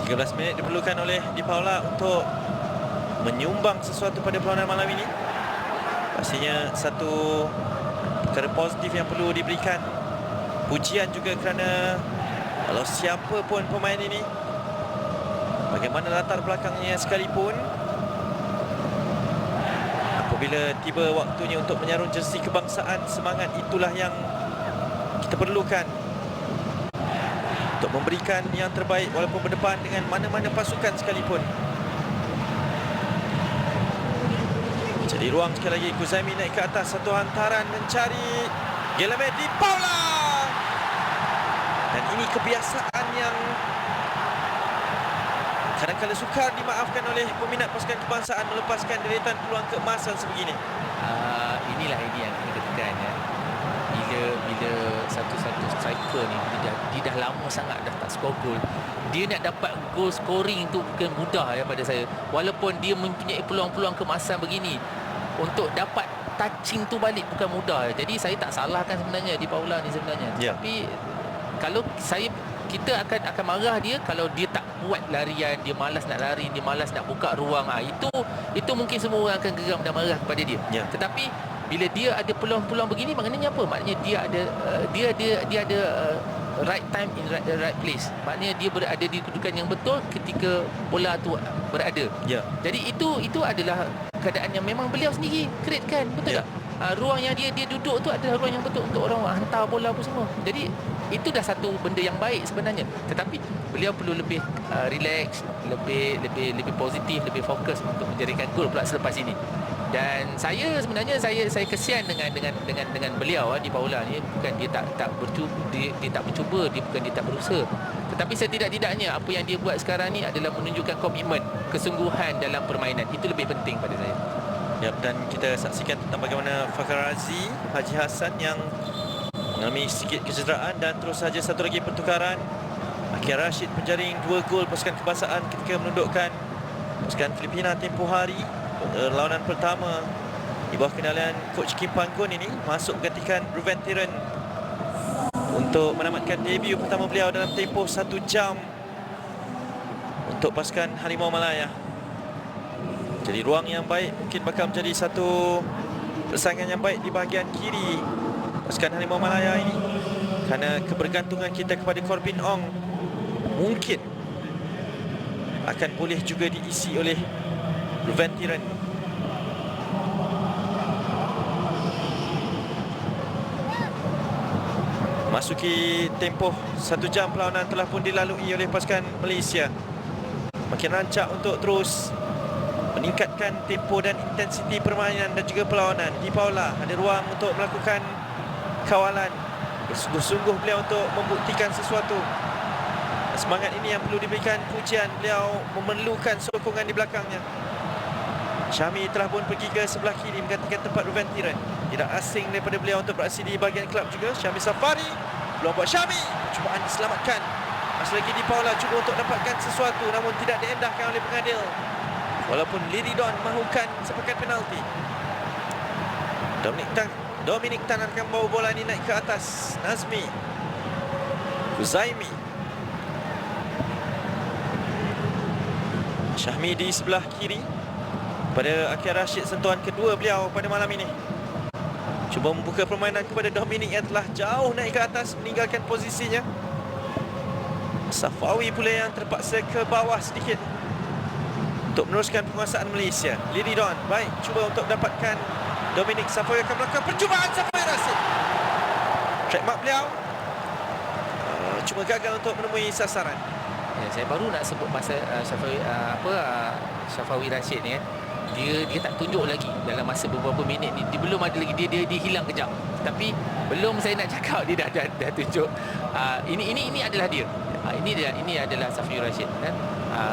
13 minit diperlukan oleh Di Paula untuk menyumbang sesuatu pada perlawanan malam ini. Pastinya satu perkara positif yang perlu diberikan. Pujian juga kerana kalau siapa pun pemain ini, bagaimana latar belakangnya sekalipun, apabila tiba waktunya untuk menyarung jersey kebangsaan, semangat itulah yang kita perlukan untuk memberikan yang terbaik walaupun berdepan dengan mana-mana pasukan sekalipun. Jadi ruang sekali lagi, Kuzaimi naik ke atas, satu hantaran mencari Guilherme Di Paula. Dan ini kebiasaan yang kadang-kadang sukar dimaafkan oleh peminat pasukan kebangsaan, melepaskan deretan peluang keemasan sebegini. Inilah ini yang kita katakan ya. Bila satu-satu striker ni dia dah lama sangat dah tak skor gol. Dia nak dapat gol scoring tu bukan mudah ya pada saya. Walaupun dia mempunyai peluang-peluang keemasan begini, untuk dapat touching tu balik bukan mudah. Jadi saya tak salahkan sebenarnya Di Paula ni sebenarnya. Tapi kalau kita akan marah dia kalau dia tak buat larian, dia malas nak lari, dia malas nak buka ruang. Itu mungkin semua orang akan geram dan marah kepada dia. Tetapi bila dia ada peluang-peluang begini, maknanya apa? Maknanya dia ada right time in right place. Maknanya dia berada di kedudukan yang betul ketika bola tu berada. Jadi itu adalah keadaan yang memang beliau sendiri createkan, betul tak? Ruang yang dia duduk tu adalah ruang yang betul untuk orang hantar bola apa semua. Jadi itu dah satu benda yang baik sebenarnya. Tetapi beliau perlu lebih relax, lebih positif, lebih fokus untuk menjadikan gol pula selepas ini. Dan saya sebenarnya saya kesian dengan beliau Di Paula ni. Bukan dia tak mencuba, dia bukan dia tak berusaha. Tetapi setidak-tidaknya apa yang dia buat sekarang ni adalah menunjukkan komitmen, kesungguhan dalam permainan. Itu lebih penting pada saya. Dan kita saksikan tentang bagaimana Fakar Razi, Haji Hassan yang mengalami sedikit kecederaan, dan terus saja satu lagi pertukaran. Akir Rashid penjaring 2 gol pasukan kebangsaan ketika menundukkan pasukan Filipina tempoh hari. Lawanan pertama di bawah kendalian Coach Kim Panggon ini masuk gantikan Ruven Tiren untuk menamatkan debut pertama beliau dalam tempoh 1 jam untuk pasukan Harimau Malaya. Jadi ruang yang baik mungkin bakal menjadi satu persaingan yang baik di bahagian kiri pasukan Harimau Malaya ini, kerana kebergantungan kita kepada Corbin Ong mungkin akan boleh juga diisi oleh Ruven Tiren. Masuki tempoh 1 jam perlawanan telah pun dilalui oleh pasukan Malaysia. Makin rancak untuk terus meningkatkan tempo dan intensiti permainan dan juga perlawanan. Di Paula ada ruang untuk melakukan kawalan. Bersungguh-sungguh beliau untuk membuktikan sesuatu. Semangat ini yang perlu diberikan pujian. Beliau memerlukan sokongan di belakangnya. Syahmi telah pun pergi ke sebelah kiri menggantikan tempat Ruben Tiran. Tidak asing daripada beliau untuk beraksi di bahagian kelab juga. Syahmi Safari, peluang buat Syahmi, cubaan diselamatkan. Masih lagi di Paula cuba untuk dapatkan sesuatu namun tidak diendahkan oleh pengadil. Walaupun Liridon mahukan sepakan penalti. Dominic Tan akan bawa bola ini naik ke atas. Nazmi, Kuzaimi, Syahmi di sebelah kiri. Pada Akir Rashid, sentuhan kedua beliau pada malam ini. Cuba membuka permainan kepada Dominic yang telah jauh naik ke atas, meninggalkan posisinya. Safawi pula yang terpaksa ke bawah sedikit untuk meneruskan penguasaan Malaysia. Liridon, baik, cuba untuk dapatkan Dominic. Safawi akan melakukan percubaan. Safawi Rashid, trademark beliau, cuma gagal untuk menemui sasaran. Ya, saya baru nak sebut pasal Safawi Rashid ni kan. Dia tak tunjuk lagi dalam masa beberapa minit ni. Dia belum ada lagi, dia hilang kejap. Tapi belum saya nak cakap dia dah tunjuk. Ini adalah dia. Ini adalah Safawi Rashid kan.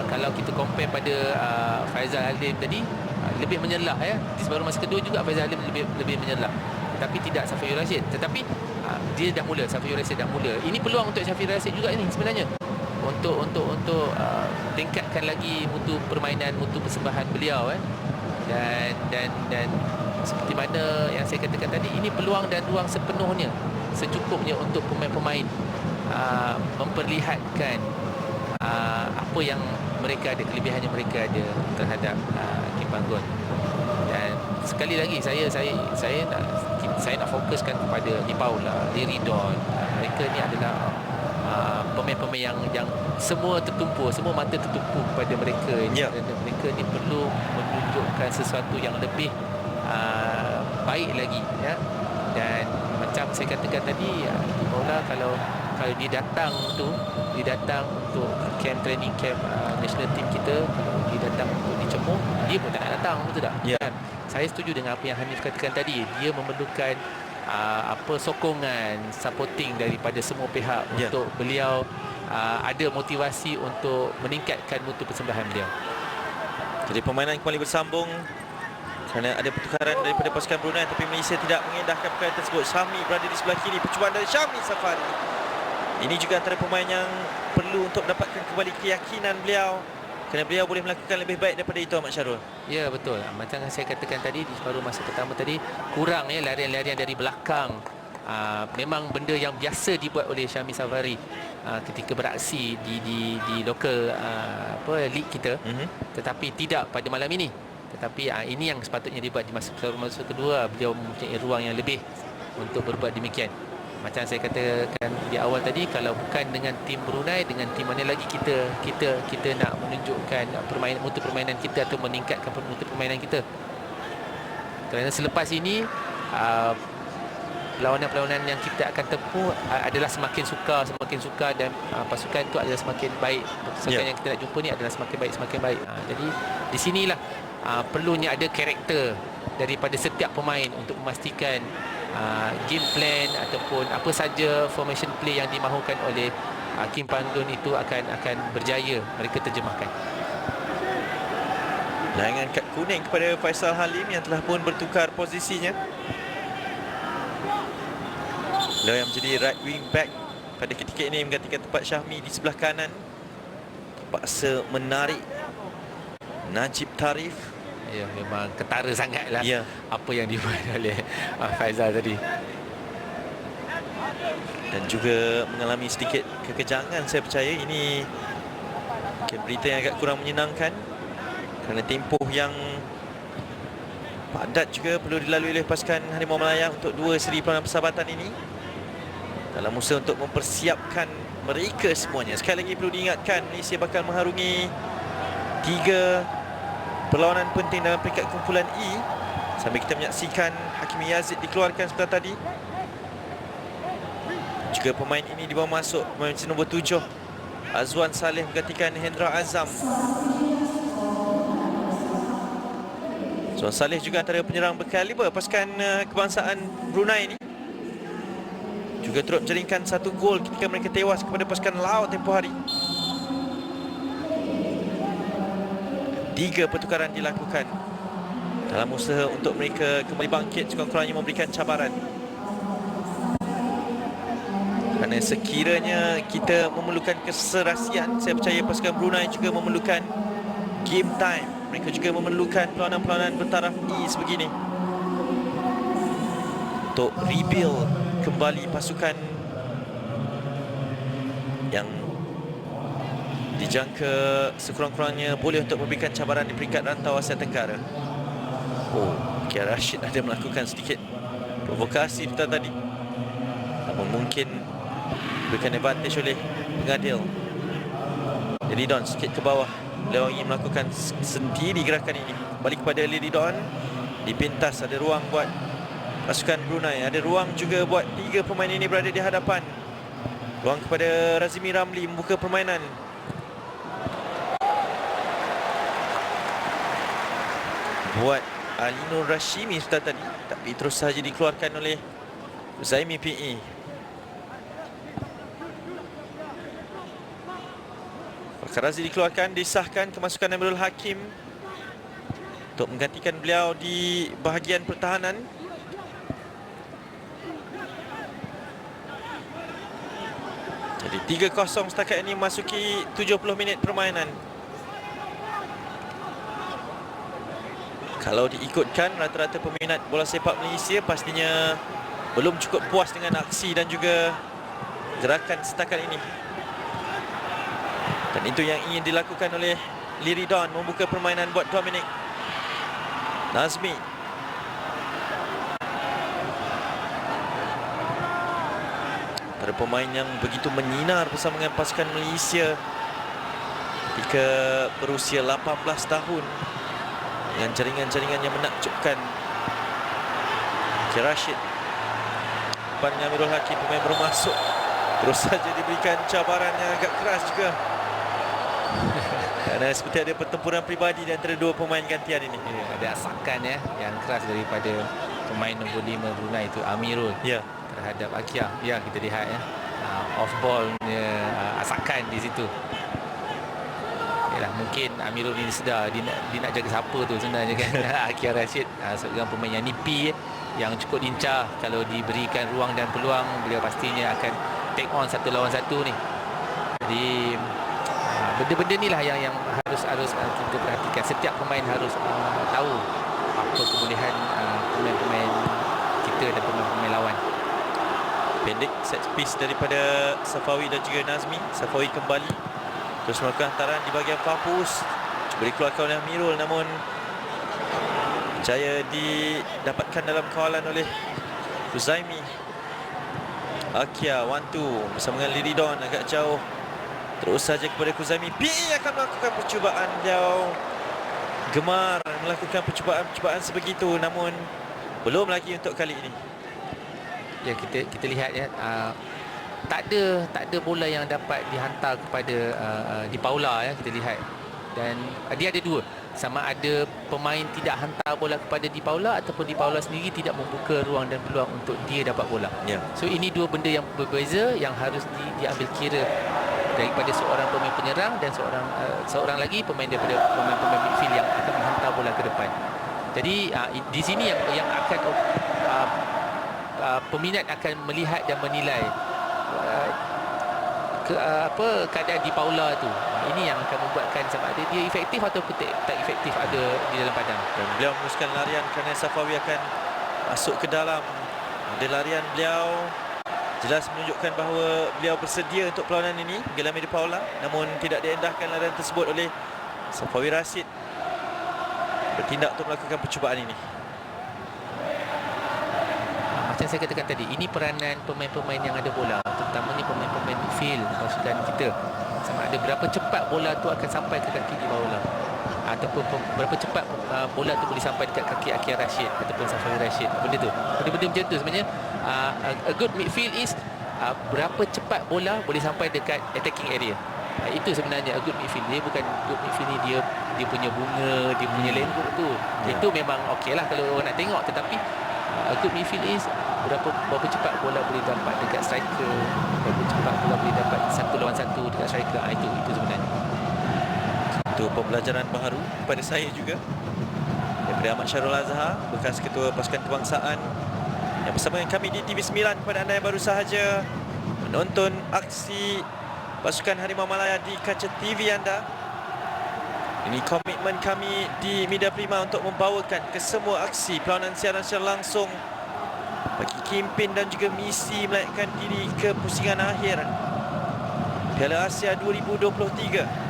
Kalau kita compare pada Faizal Halim tadi, lebih menyelah ya. Di baru masa kedua juga Faizal Halim lebih menyelah. Tetapi tidak Safawi Rashid. Tetapi dia dah mula, Safawi Rashid dah mula. Ini peluang untuk Safawi Rashid juga ini sebenarnya. Untuk tingkatkan lagi mutu permainan, mutu persembahan beliau kan. Dan seperti mana yang saya katakan tadi, ini peluang dan ruang sepenuhnya, secukupnya untuk pemain-pemain memperlihatkan apa yang mereka ada, kelebihan yang mereka ada terhadap Kim Panggon. Dan sekali lagi saya nak fokuskan kepada Di Paula, Liridon. Mereka ni adalah pemain-pemain yang semua tertumpu, semua mata tertumpu kepada mereka. Dan mereka ni perlu menunjukkan sesuatu yang lebih baik lagi ya. Dan macam saya katakan tadi, Di Paula kalau dia datang untuk training camp national team kita, kalau dia datang untuk dicemur, dia pun tak nak datang, betul tak? Ya. Saya setuju dengan apa yang Hanif katakan tadi. Dia memerlukan sokongan, supporting daripada semua pihak untuk beliau ada motivasi untuk meningkatkan mutu persembahan beliau. Jadi permainan kembali bersambung kerana ada pertukaran daripada pasukan Brunei, tapi Malaysia tidak mengindahkan perkara tersebut. Syahmi berada di sebelah kiri, percubaan dari Syahmi Safari. Ini juga antara pemain yang perlu untuk mendapatkan kembali keyakinan beliau, kerana beliau boleh melakukan lebih baik daripada itu, Ahmad Syarul. Ya, betul. Macam yang saya katakan tadi di baru masa pertama tadi, kurang ya larian-larian dari belakang. Memang benda yang biasa dibuat oleh Syahmi Safari ketika beraksi di lokal league kita, tetapi tidak pada malam ini. Tetapi ini yang sepatutnya dibuat di masa kedua. Beliau mempunyai ruang yang lebih untuk berbuat demikian. Macam saya katakan di awal tadi, kalau bukan dengan tim Brunei, dengan tim mana lagi kita nak menunjukkan mutu permainan kita atau meningkatkan mutu permainan kita. Kerana selepas ini perlawanan-perlawanan yang kita akan tempuh adalah semakin sukar dan pasukan itu adalah semakin baik. Pasukan yang kita nak jumpa ni adalah semakin baik. Jadi di sinilah perlunya ada karakter daripada setiap pemain untuk memastikan game plan ataupun apa saja formation play yang dimahukan oleh Kim Panggon itu akan berjaya mereka terjemahkan. Layangan kad kuning kepada Faisal Halim yang telah pun bertukar posisinya. Beliau yang menjadi right wing back pada ketika ini menggantikan tempat Syahmi di sebelah kanan. Terpaksa menarik Najib Tarif. Ya, memang ketara sangatlah apa yang dibuat oleh Faizal tadi. Dan juga mengalami sedikit kekejangan, saya percaya. Ini berita yang agak kurang menyenangkan kerana tempoh yang padat juga perlu dilalui oleh pasukan Harimau Malaya untuk dua seri perlawanan persahabatan ini, dalam usaha untuk mempersiapkan mereka semuanya. Sekali lagi perlu diingatkan, Malaysia bakal mengharungi 3 perlawanan penting dalam peringkat kumpulan E sambil kita menyaksikan Hakimi Yazid dikeluarkan sebentar tadi. Juga pemain ini dibawa masuk, pemain nombor 7 Azwan Saleh menggantikan Hendra Azam. Azwan Saleh juga antara penyerang berkaliber pasukan kebangsaan Brunei ini. Juga turut menjaringkan 1 gol ketika mereka tewas kepada pasukan Laos tempoh hari. 3 pertukaran dilakukan dalam usaha untuk mereka kembali bangkit, sekurang-kurangnya memberikan cabaran. Kerana sekiranya kita memerlukan keserasian, saya percaya pasukan Brunei juga memerlukan game time. Mereka juga memerlukan perlawanan-perlawanan bertaraf sebegini untuk rebuild kembali pasukan yang dijangka sekurang-kurangnya boleh untuk memberikan cabaran di peringkat rantau Asia Tenggara. Kia Rashid ada melakukan sedikit provokasi tadi, namun mungkin berikan advantage oleh pengadil. Liridon sikit ke bawah, beliau ingin melakukan sendiri gerakan ini. Balik kepada Liridon, dipintas, ada ruang buat pasukan Brunei, ada ruang juga buat 3 pemain ini berada di hadapan. Ruang kepada Razimi Ramli membuka permainan. Buat Alinur Rashimi tadi, tapi terus saja dikeluarkan oleh Zaimi PE. Fakarazi dikeluarkan, disahkan kemasukan Amirul Hakim untuk menggantikan beliau di bahagian pertahanan. Jadi 3-0 setakat ini memasuki 70 minit permainan. Kalau diikutkan rata-rata peminat bola sepak Malaysia pastinya belum cukup puas dengan aksi dan juga gerakan setakat ini. Dan itu yang ingin dilakukan oleh Liridon, membuka permainan buat Dominic Nazmi. Para pemain yang begitu menyinar bersama dengan pasukan Malaysia ketika berusia 18 tahun dengan jaringan-jaringan yang menakjubkan. Kia Rashid depan dengan Amirul Hakim, pemain baru masuk, terus saja diberikan cabaran yang agak keras juga. Kerana seperti ada pertempuran peribadi di antara 2 pemain gantian ini. Ya, ada asakan yang keras daripada pemain nombor 5 Brunei itu, Amirul, terhadap Akia. Ya, kita lihat off ball punya asakan di situ. Yalah, mungkin Amirul ini sedar dia nak jaga siapa tu sebenarnya kan. Kia Rashid seorang pemain yang nipi, yang cukup lincah. Kalau diberikan ruang dan peluang, beliau pastinya akan take on 1 lawan 1 ni. Jadi benda-benda inilah yang harus kita perhatikan. Setiap pemain harus tahu apa kebolehan pemain-pemain kita dan pemain-pemain lawan. Pendek set piece daripada Safawi dan juga Nazmi. Safawi kembali terus melakukan hantaran di bahagian far post, cuba dikeluarkan oleh Amirul, namun berjaya didapatkan dalam kawalan oleh Kuzaimi. Akia 1-2 bersama dengan Liridon agak jauh, terus saja kepada Kuzaimi. PE akan melakukan percubaan, beliau gemar melakukan percubaan-percubaan sebegitu, namun belum lagi untuk kali ini. Ya, kita lihat ya, tak ada bola yang dapat dihantar kepada Di Paula ya, kita lihat. Dan dia ada 2, sama ada pemain tidak hantar bola kepada Di Paula ataupun Di Paula sendiri tidak membuka ruang dan peluang untuk dia dapat bola. So ini 2 benda yang berbeza yang harus diambil kira daripada seorang pemain penyerang dan seorang lagi pemain daripada pemain midfield yang akan menghantar bola ke depan. Jadi di sini yang akan peminat akan melihat dan menilai keadaan Di Paula tu. Ini yang akan membuatkan sama ada dia efektif ataupun tak efektif ada di dalam padang. Dan beliau meneruskan larian kerana Safawi akan masuk ke dalam. Ada larian beliau jelas menunjukkan bahawa beliau bersedia untuk perlawanan ini, Guilherme Di Paula, namun tidak diendahkan larian tersebut oleh Safawi Rashid. Bertindak untuk melakukan percubaan ini. Macam saya katakan tadi, ini peranan pemain-pemain yang ada bola, terutamanya pemain-pemain midfield pasukan kita. Sama ada berapa cepat bola tu akan sampai ke kaki Di Paula, ataupun berapa cepat bola tu boleh sampai dekat kaki Akia Rashid ataupun Safawi Rashid. Benda macam tu sebenarnya. A good midfield is berapa cepat bola boleh sampai dekat attacking area. Itu sebenarnya a good midfield. Dia bukan good midfield ni dia punya bunga, dia punya lembut tu. Itu memang okey lah kalau orang nak tengok, tetapi a good midfield is berapa cepat bola boleh dapat dekat striker, berapa cepat bola boleh dapat 1 lawan 1 dekat striker. Itu sebenarnya. Itu pembelajaran baru kepada saya juga daripada Ahmad Syarul Azhar, bekas Ketua Pasukan Kebangsaan, yang bersama dengan kami di TV9. Kepada anda yang baru sahaja menonton aksi pasukan Harimau Malaya di kaca TV anda, ini komitmen kami di Media Prima untuk membawakan ke semua aksi perlawanan siaran secara langsung bagi kempen dan juga misi melayakkan diri ke pusingan akhir Piala Asia 2023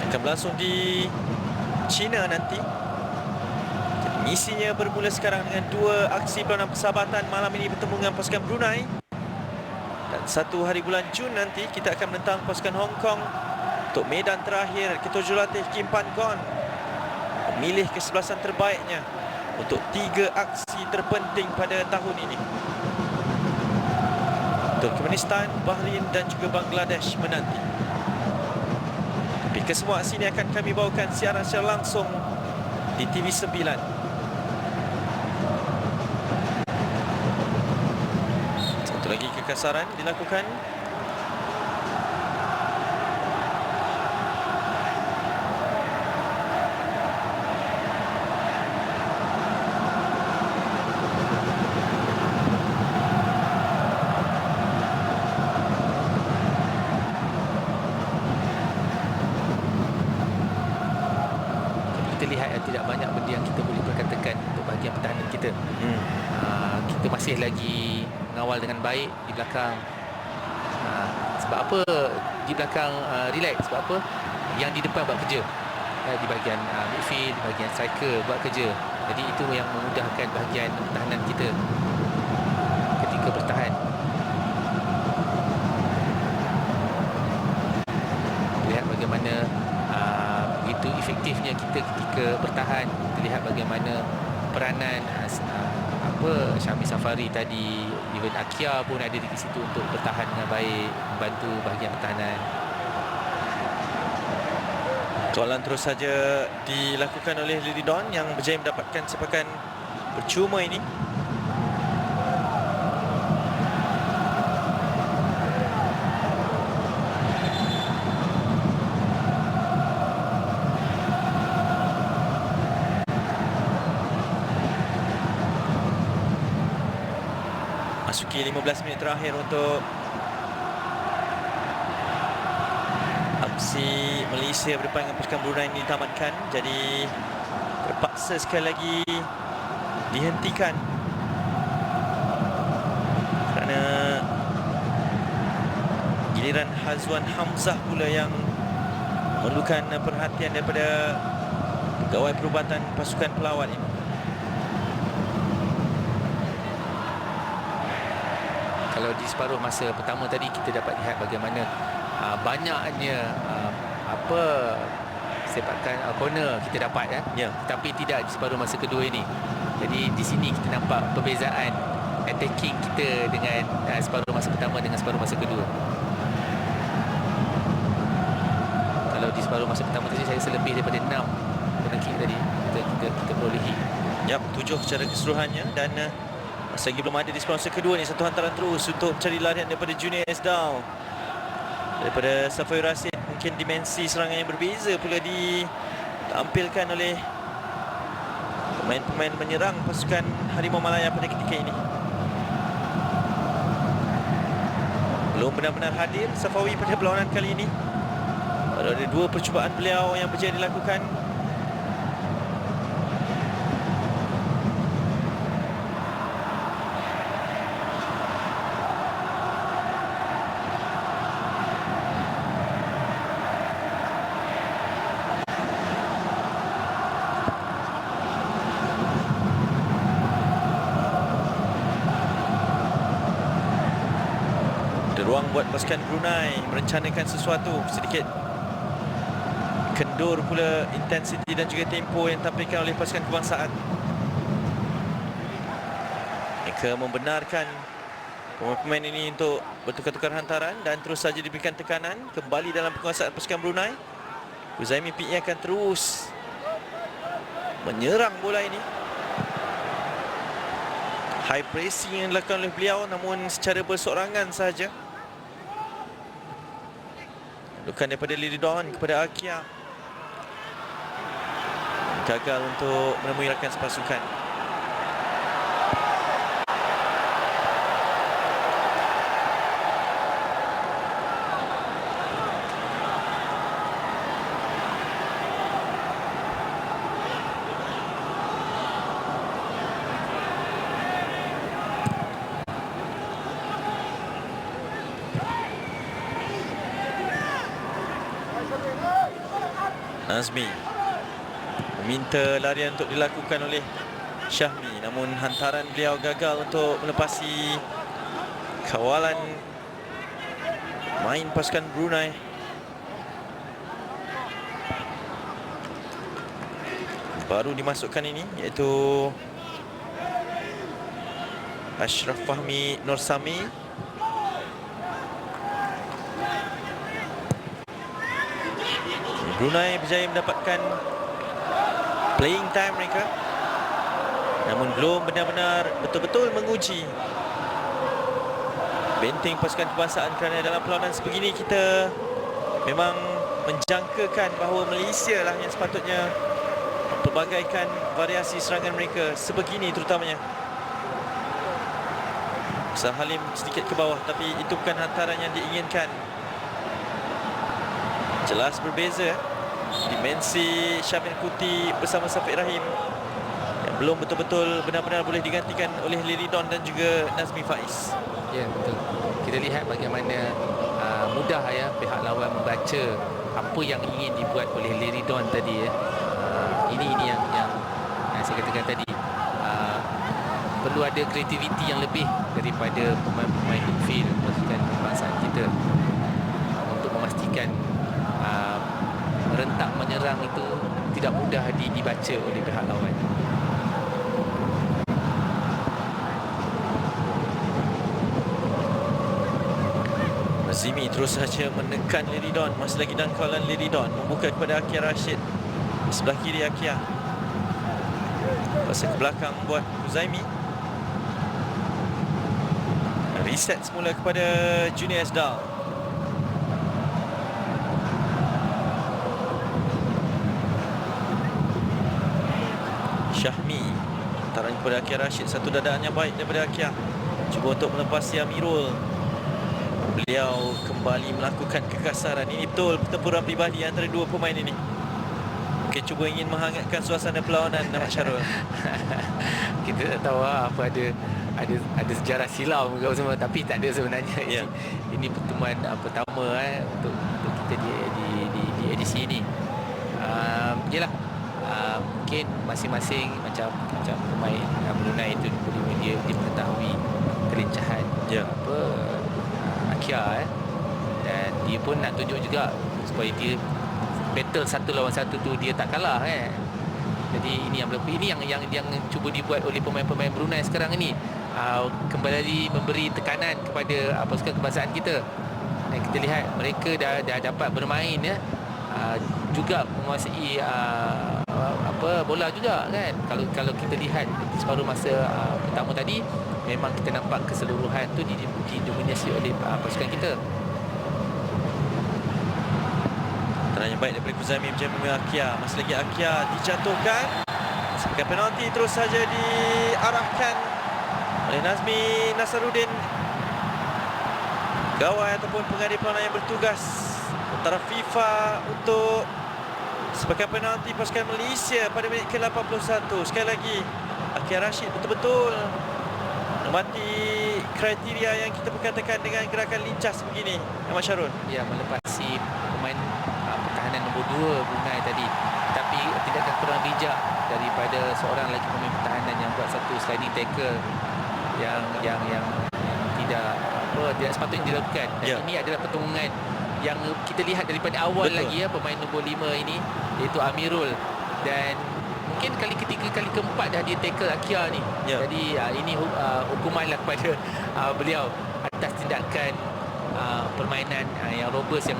akan berlangsung di China nanti. Misinya bermula sekarang dengan 2 aksi perlawanan persahabatan. Malam ini bertemu dengan pasukan Brunei, dan 1 hari bulan Jun nanti kita akan menentang pasukan Hong Kong untuk medan terakhir. Ketua Jurulatih Kim Pan Gon memilih kesebelasan terbaiknya untuk 3 aksi terpenting pada tahun ini. Turkmenistan, Bahrain dan juga Bangladesh menanti. Tapi kesemua aksi ini akan kami bawakan siaran secara langsung di TV9. Satu lagi kekasaran dilakukan. Kita lihat tidak banyak benda yang kita boleh perkatakan untuk bahagian pertahanan kita. Kita masih lagi mengawal dengan baik di belakang. Sebab apa di belakang relax? Sebab apa? Yang di depan buat kerja. Di bahagian midfield, di bahagian striker buat kerja. Jadi itu yang memudahkan bahagian pertahanan kita ketika bertahan. Lihat bagaimana begitu efektifnya kita ketika bertahan. Kita lihat bagaimana peranan Syamil Safari tadi, even Akia pun ada di situ untuk bertahan dengan baik, membantu bahagian pertahanan. Soalan terus saja dilakukan oleh Lidon yang berjaya mendapatkan sepakan percuma ini. Masuki 15 minit terakhir untuk aksi Malaysia berdepan dengan pasukan Brunei ini ditamatkan. Jadi terpaksa sekali lagi dihentikan kerana giliran Hazwan Hamzah pula yang memerlukan perhatian daripada pegawai perubatan pasukan pelawat ini. Kalau di separuh masa pertama tadi kita dapat lihat bagaimana banyaknya sepakan corner kita dapat Ya. Tapi tidak di separuh masa kedua ini. Jadi di sini kita nampak perbezaan attacking kita dengan separuh masa pertama dengan separuh masa kedua. Kalau di separuh masa pertama tadi saya rasa lebih daripada 6 corner kick tadi kita perolehi. Yap, 7 secara keseluruhannya, dan masa lagi belum ada di separuh masa kedua ni. Satu hantaran terus untuk mencari larian daripada Junior Esdal. Daripada Safai Rasid, mungkin dimensi serangan yang berbeza pula ditampilkan oleh pemain-pemain menyerang pasukan Harimau Malaya pada ketika ini. Belum benar-benar hadir Safawi pada perlawanan kali ini. Baru ada 2 percubaan beliau yang berjaya dilakukan. Ruang buat pasukan Brunei merencanakan sesuatu. Sedikit kendur pula intensiti dan juga tempo yang ditampilkan oleh pasukan kebangsaan. Mereka membenarkan pemain ini untuk bertukar-tukar hantaran dan terus saja diberikan tekanan kembali dalam penguasaan pasukan Brunei. Huzaimi PE akan terus menyerang bola ini. High pressing yang dilakukan oleh beliau, namun secara bersorangan sahaja. Masukan daripada Liridon kepada Akia. Gagal untuk menemui rakan sepasukan. Nazmi meminta larian untuk dilakukan oleh Syahmi, namun hantaran beliau gagal untuk melepasi kawalan main pasukan Brunei. Baru dimasukkan ini iaitu Ashraf Fahmi Nur Sami. Brunei berjaya mendapatkan playing time mereka, namun belum benar-benar betul-betul menguji benteng pasukan kebangsaan, kerana dalam perlawanan sebegini kita memang menjangkakan bahawa Malaysia lah yang sepatutnya memperbagaikan variasi serangan mereka sebegini terutamanya. Musa Halim sedikit ke bawah, tapi itu bukan hantaran yang diinginkan. Jelas berbeza dimensi Syamil Kuti bersama Safiq Rahim yang belum betul-betul benar-benar boleh digantikan oleh Liridon dan juga Nazmi Faiz. Ya, betul. Kita lihat bagaimana mudah ya pihak lawan membaca apa yang ingin dibuat oleh Liridon tadi ya. Ini yang saya katakan tadi. Perlu ada kreativiti yang lebih daripada pemain-pemain midfield pasukan kebangsaan kita untuk memastikan rentak menyerang itu tidak mudah dibaca oleh pihak lawan. Mazimi terus saja menekan Liridon. Masih lagi dalam kawalan Liridon, membuka kepada Akia Rashid. Sebelah kiri Akia, pasal ke belakang buat Huzaimi. Reset semula kepada Junior Esdal. Syahmi, hantaran kepada Akia Rashid. Satu dadaan yang baik daripada Akia. Cuba untuk melepasi Amirul. Beliau kembali melakukan kekasaran. Ini betul pertempuran pribadi antara dua pemain ini. Mungkin cuba ingin menghangatkan suasana perlawanan, Ahmad Syarul. Kita tak tahu apa ada sejarah silam ke semua, tapi tak ada sebenarnya. Yeah. Ini pertemuan pertama untuk kita di edisi ini. Yalah. Mungkin masing-masing macam pemain Brunei itu dia mengetahui kelincahan Akia dan dia pun nak tunjuk juga supaya dia battle satu lawan satu tu dia tak kalah Jadi ini yang berlaku, ini yang cuba dibuat oleh pemain-pemain Brunei sekarang ini, kembali memberi tekanan kepada pasukan kebangsaan kita. Dan kita lihat mereka dah dapat bermain juga menguasai bola juga kan. Kalau kita lihat separuh masa pertama tadi, memang kita nampak keseluruhan tu didominasi oleh pasukan kita. Tenang yang baik daripada Kuzami menjamu Akia. Masih lagi Akia dijatuhkan. Sebagai penalti terus saja diarahkan oleh Nazmi Nasaruddin, gawai ataupun pengadil perlawanan yang bertugas antara FIFA untuk sebagai penalti pasukan Malaysia pada minit ke-81. Sekali lagi Akia Rashid betul-betul menempati kriteria yang kita perkatakan dengan gerakan lincah sebegini, Ahmad Syarul. Ya, melepasi pemain pertahanan nombor 2 Brunei tadi, tapi tindakan kurang bijak daripada seorang lagi pemain pertahanan yang buat satu sliding tackle yang tidak sepatutnya dilakukan. Dan ini adalah pertolongan yang kita lihat daripada awal. Betul. Lagi pemain nombor 5 ini iaitu Amirul, dan mungkin kali ketiga kali keempat dah dia tackle Akia ni. Jadi ini hukumanlah kepada beliau atas tindakan permainan yang robust yang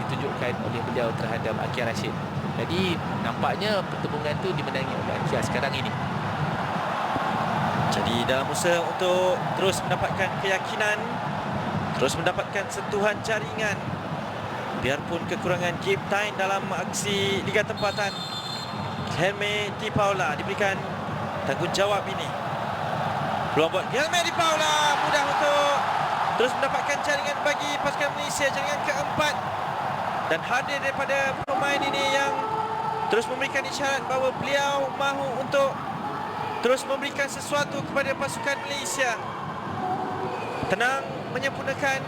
ditunjukkan oleh beliau terhadap Akia Rashid. Jadi nampaknya pertembungan tu dimenangi oleh Akia sekarang ini. Jadi dalam usaha untuk terus mendapatkan keyakinan, terus mendapatkan sentuhan jaringan, Biarpun kekurangan game time dalam aksi Liga Tempatan, Helme Di Paula diberikan tanggungjawab ini. Peluang buat Helme Di Paula, mudah untuk terus mendapatkan jaringan bagi pasukan Malaysia, jaringan keempat. Dan hadir daripada pemain ini yang terus memberikan isyarat bahawa beliau mahu untuk terus memberikan sesuatu kepada pasukan Malaysia. Tenang menyempurnakan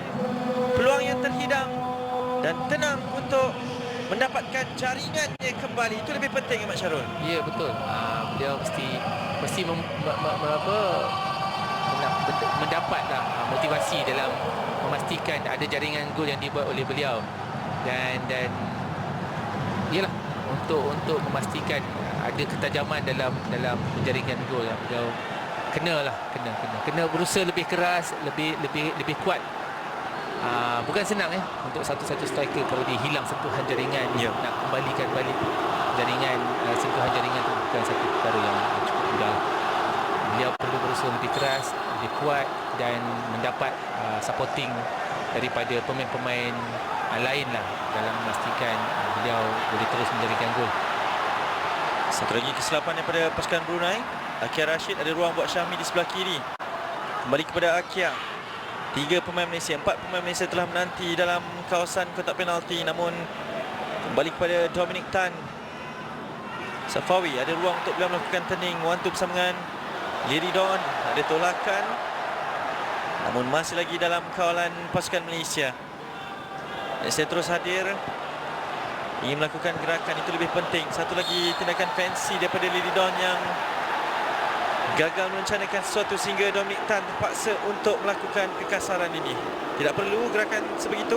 peluang yang terhidang dan tenang untuk mendapatkan jaringannya kembali. Itu lebih penting, Ahmad Syarul. Ya, betul. Beliau mesti mendapatlah motivasi dalam memastikan ada jaringan gol yang dibuat oleh beliau. Dan iyalah untuk memastikan ada ketajaman dalam menjaringkan gol. Beliau kena berusaha lebih keras, lebih kuat. Bukan senang untuk satu-satu striker kalau dia hilang sentuhan jaringan, nak kembalikan balik jaringan, sentuhan jaringan itu bukan satu perkara yang cukup mudah. Beliau perlu berusaha lebih keras, lebih kuat dan mendapat supporting daripada pemain-pemain lain lah dalam memastikan beliau boleh terus menjaringkan gol. Satu lagi kesilapan daripada pasukan Brunei. Akia Rashid ada ruang buat Syahmi di sebelah kiri. Kembali kepada Akia. 4 pemain Malaysia telah menanti dalam kawasan kotak penalti, namun kembali kepada Dominic Tan. Safawi ada ruang untuk beliau melakukan turning, one-two bersama dengan Liridon. Ada tolakan, namun masih lagi dalam kawalan pasukan Malaysia. Malaysia terus hadir, ingin melakukan gerakan, itu lebih penting. Satu lagi tindakan fancy daripada Liridon yang gagal merencanakan sesuatu sehingga Dominic Tan terpaksa untuk melakukan kekasaran ini. Tidak perlu gerakan sebegitu.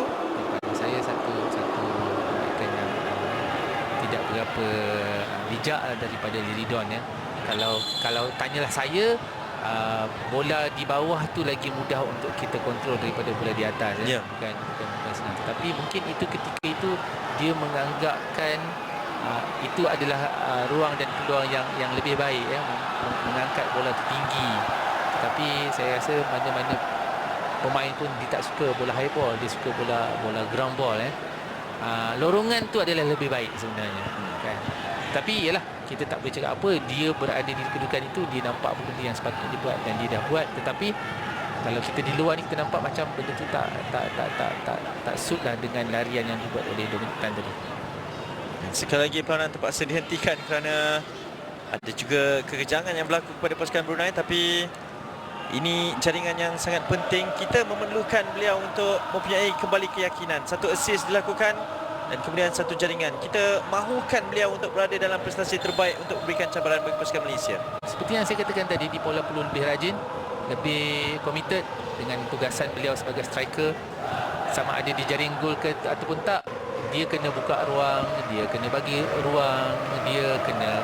Bagi saya satu gerakan yang tidak berapa bijak daripada Liridon ya. Kalau tanyalah saya, bola di bawah tu lagi mudah untuk kita kontrol daripada bola di atas ya. Bukan senang. Tapi mungkin itu ketika itu dia menganggapkan itu adalah ruang dan peluang yang lebih baik ya, mengangkat bola tinggi. Tetapi saya rasa mana-mana pemain pun dia tak suka bola high ball, dia suka bola ground ball lorongan tu adalah lebih baik sebenarnya kan. Tapi yalah, kita tak boleh cakap apa, dia berada di kedudukan itu, dia nampak benda yang sepatutnya dibuat dan dia dah buat. Tetapi kalau kita di luar ni, kita nampak macam benda tu tak suit lah dengan larian yang dibuat oleh Dominic Tan tadi. Sekali lagi perlawanan terpaksa dihentikan kerana ada juga kekejangan yang berlaku kepada pasukan Brunei. Tapi ini jaringan yang sangat penting. Kita memerlukan beliau untuk mempunyai kembali keyakinan. Satu assist dilakukan dan kemudian satu jaringan. Kita mahukan beliau untuk berada dalam prestasi terbaik untuk memberikan cabaran bagi pasukan Malaysia. Seperti yang saya katakan tadi, Di Paula perlu lebih rajin, lebih committed dengan tugasan beliau sebagai striker. Sama ada dia jaring gol ke ataupun tak, dia kena buka ruang, dia kena bagi ruang, dia kena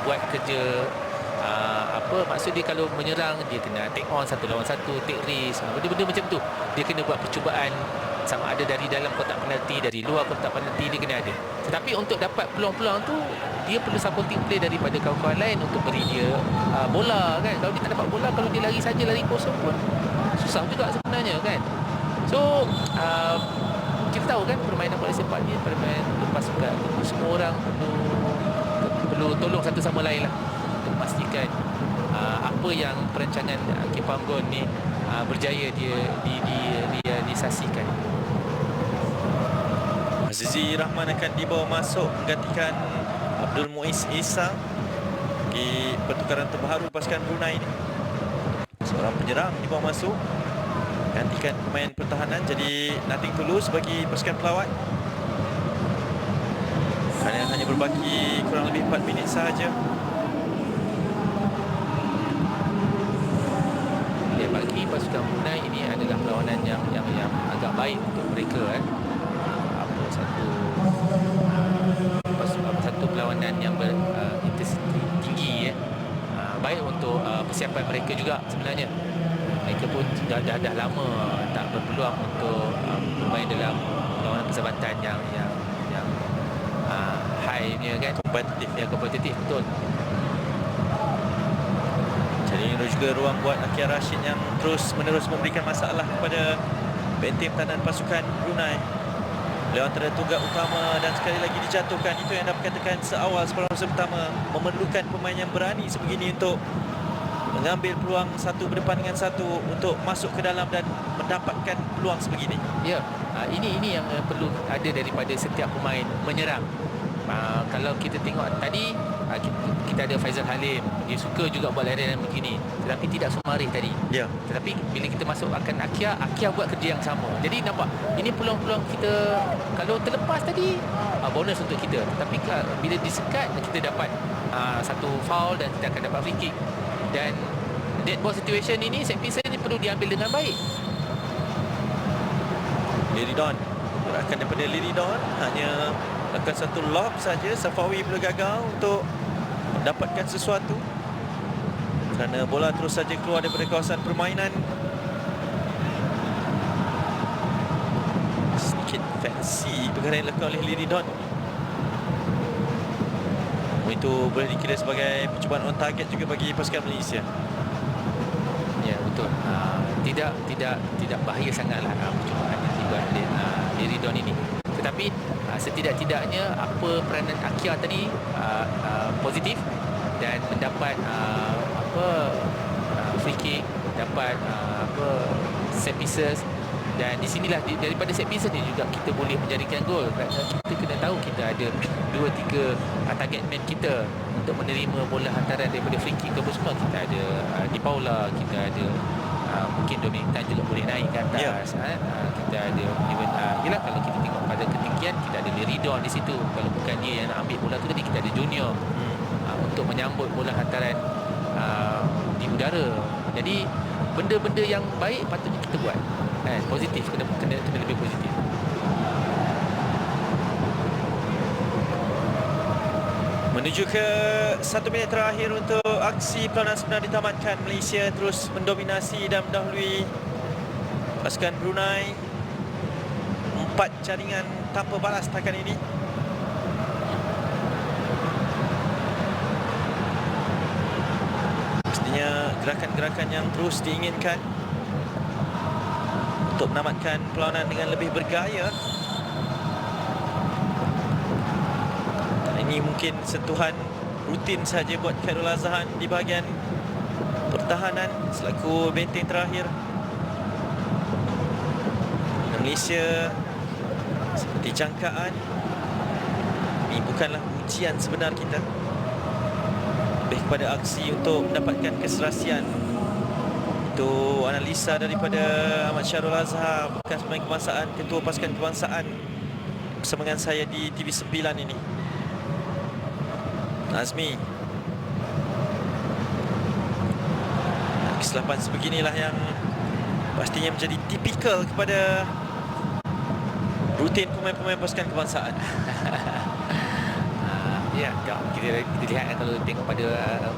buat kerja. Maksud dia kalau menyerang, dia kena take on 1 lawan 1, take risk, benda-benda macam tu. Dia kena buat percubaan, sama ada dari dalam kotak penalti, dari luar kotak penalti, dia kena ada. Tetapi untuk dapat peluang-peluang tu, dia perlu supporting play daripada kawan-kawan lain untuk beri dia bola kan. Kalau dia tak dapat bola, kalau dia lari saja, lari kosong pun susah juga sebenarnya kan. So kita tahu kan permainan bola sepak ni permainan pasukan. Semua orang perlu tolong satu sama lain lah untuk memastikan apa yang perancangan Kim Panggon ni berjaya dia direalisasikan. Azizi Rahman akan dibawa masuk menggantikan Abdul Muiz Isa di pertukaran terbaru pasukan Brunei ini. Seorang penyerang dibawa masuk gantikan pemain pertahanan, jadi nothing to lose bagi pasukan pelawat. Kerana hanya berbaki kurang lebih 4 minit sahaja. Bagi pasukan Brunei ini adalah perlawanan yang agak baik untuk mereka satu perlawanan yang berintensiti tinggi baik untuk persiapan mereka juga sebenarnya. Mereka pun dah lama tak berpeluang untuk bermain dalam perlawanan persahabatan yang high ni kan, kompetitif betul. Jadi ini juga ruang buat Akia Rashid yang terus menerus memberikan masalah kepada benteng pertahanan pasukan Brunei. Beliau antara tunggak utama dan sekali lagi dijatuhkan. Itu yang dapat katakan seawal separuh masa pertama memerlukan pemain yang berani sebegini untuk mengambil peluang satu berdepan dengan satu untuk masuk ke dalam dan mendapatkan peluang sebegini. Ya, ini yang perlu ada daripada setiap pemain menyerang. Kalau kita tengok tadi, kita ada Faizal Halim, dia suka juga buat larian begini, tetapi tidak sumarih tadi. Ya. Tetapi bila kita masuk akan Akia buat kerja yang sama. Jadi nampak ini peluang-peluang kita kalau terlepas tadi, bonus untuk kita. Tapi bila disekat, kita dapat satu foul dan kita akan dapat free kick. Dan dead ball situation ini, set piece ini perlu diambil dengan baik. Liridon, gerakan daripada Liridon hanya akan satu lob saja. Safawi perlu gagal untuk mendapatkan sesuatu kerana bola terus saja keluar daripada kawasan permainan. Sedikit fancy perkara yang dilakukan oleh Liridon. Itu boleh dikira sebagai percubaan on target juga bagi pasukan Malaysia. Ya, betul. Tidak bahaya sangatlah percubaan yang dibuat Liridon ini. Tetapi setidak-tidaknya apa peranan Akia tadi positif dan mendapat free kick, dapat set pieces, dan di sinilah daripada set pieces ni juga kita boleh menjadikan gol. Kita kena tahu kita ada 2-3 target man kita untuk menerima bola hantaran daripada free kick ke semua. Kita ada Di Paula, kita ada mungkin Dominic Tan juga boleh naik ke atas. Kita ada even yelah, kalau kita tengok pada ketinggian kita ada Liridon di situ. Kalau bukan dia yang nak ambil bola tu tadi, kita ada Junior untuk menyambut bola hantaran di udara. Jadi benda-benda yang baik patutnya kita buat. Positif, kena lebih positif. Menuju ke 1 minit terakhir untuk aksi perlawanan sebenar ditamatkan. Malaysia terus mendominasi dan mendahului pasukan Brunei. 4 jaringan tanpa balas takan ini. Pastinya gerakan-gerakan yang terus diinginkan untuk menamatkan perlawanan dengan lebih bergaya. Ini mungkin sentuhan rutin saja buat Khairul Azhan di bahagian pertahanan selaku benteng terakhir. Malaysia seperti jangkaan, ini bukanlah ujian sebenar kita, lebih kepada aksi untuk mendapatkan keserasian. Itu analisa daripada Ahmad Syahrul Azhar, bekas pemain kebangsaan, ketua pasukan kebangsaan, bersama dengan saya di TV9 ini. Azmi, kesilapan sebeginilah yang pastinya menjadi tipikal kepada rutin pemain-pemain pasukan kebangsaan. Ya, kita lihat kalau tengok pada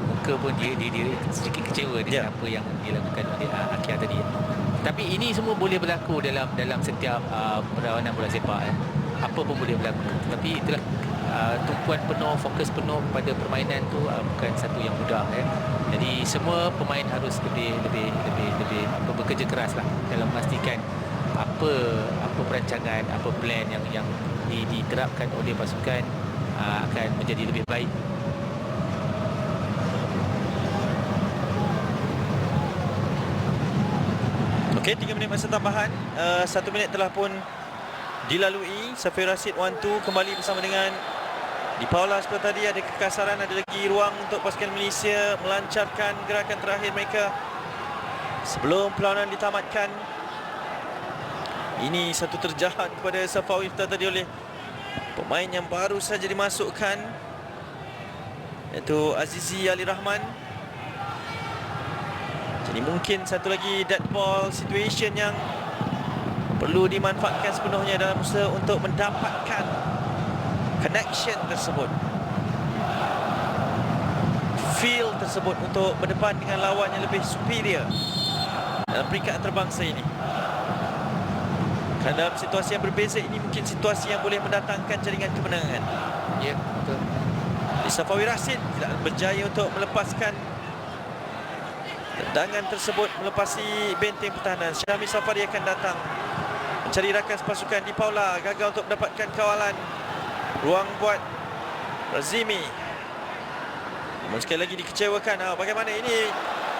muka pun dia sedikit kecewa dengan apa yang dilakukan oleh Akia tadi. Tapi ini semua boleh berlaku dalam setiap perlawanan bola sepak. Apa pun boleh berlaku. Tapi itulah tumpuan penuh, fokus penuh pada permainan tu bukan satu yang mudah. Jadi semua pemain harus lebih bekerja keras lah dalam memastikan apa perancangan, apa plan yang diterapkan oleh pasukan akan menjadi lebih baik. Okey, 3 minit masa tambahan. 1 minit telah pun dilalui. Safir Rashid 1-2 kembali bersama dengan Di Paula. Seperti tadi ada kekasaran, ada lagi ruang untuk pasukan Malaysia melancarkan gerakan terakhir mereka sebelum perlawanan ditamatkan. Ini satu terjahat kepada Safawi tadi oleh pemain yang baru saja dimasukkan, iaitu Azizi Ali Rahman. Jadi mungkin satu lagi dead ball situation yang perlu dimanfaatkan sepenuhnya dalam usaha untuk mendapatkan connection tersebut, feel tersebut untuk berdepan dengan lawan yang lebih superior dalam peringkat antarabangsa ini. Kerana dalam situasi yang berbeza ini mungkin situasi yang boleh mendatangkan jaringan kemenangan. Ya, betul. Safawi Rashid tidak berjaya untuk melepaskan tendangan tersebut, melepasi benteng pertahanan. Syahmi Safari akan datang mencari rakan pasukan di Paula, gagal untuk mendapatkan kawalan. Ruang buat Razimi. Namun sekali lagi dikecewakan. Bagaimana ini?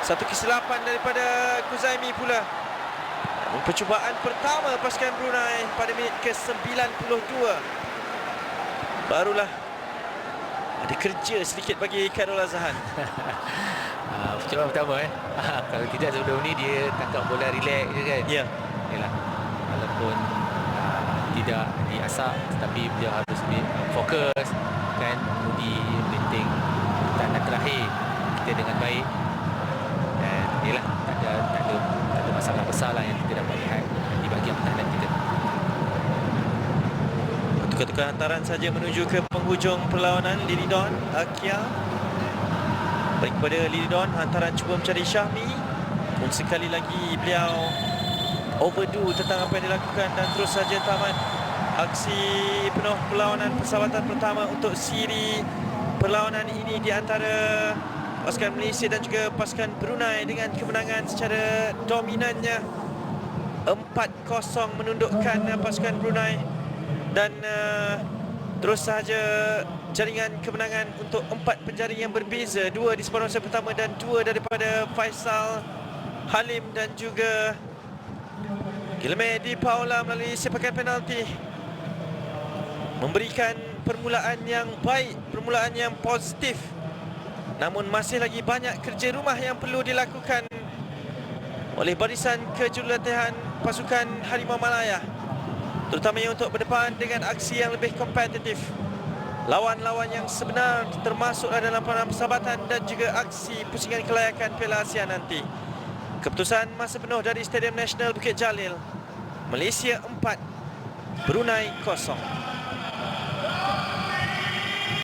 Satu kesilapan daripada Kuzaimi pula. Namun percubaan pertama pasukan Brunei pada minit ke-92. Barulah ada kerja sedikit bagi Khairul Azhan. Percubaan pertama kalau tidak sebelum ni dia tangkap bola relax je kan. Ya. Yalah. Walaupun tidak diasak, tetapi dia harus fokus kan, mengundi penting tanda terakhir kita dengan baik. Dan yalah, tak ada masalah besar lah yang kita dapat lihat di bahagian pertahanan kita. Tukar-tukar hantaran saja menuju ke penghujung perlawanan. Liridon, Akia. Baik kepada Liridon, hantaran cuba mencari Syahmi. Pun sekali lagi beliau overdo tentang apa yang dilakukan dan terus saja tamat aksi penuh perlawanan persahabatan pertama untuk siri perlawanan ini di antara pasukan Malaysia dan juga pasukan Brunei dengan kemenangan secara dominannya 4-0 menundukkan pasukan Brunei. Dan terus sahaja jaringan kemenangan untuk 4 penjaring yang berbeza, 2 di separuh masa pertama dan 2 daripada Faisal, Halim dan juga Guillemette di Paula melalui sepakan penalti, memberikan permulaan yang baik, permulaan yang positif. Namun masih lagi banyak kerja rumah yang perlu dilakukan oleh barisan kejurulatihan pasukan Harimau Malaya, terutamanya untuk berdepan dengan aksi yang lebih kompetitif. Lawan-lawan yang sebenar termasuklah dalam perlawanan persahabatan dan juga aksi pusingan kelayakan Piala Asia nanti. Keputusan masa penuh dari Stadium Nasional Bukit Jalil, Malaysia 4, Brunei 0.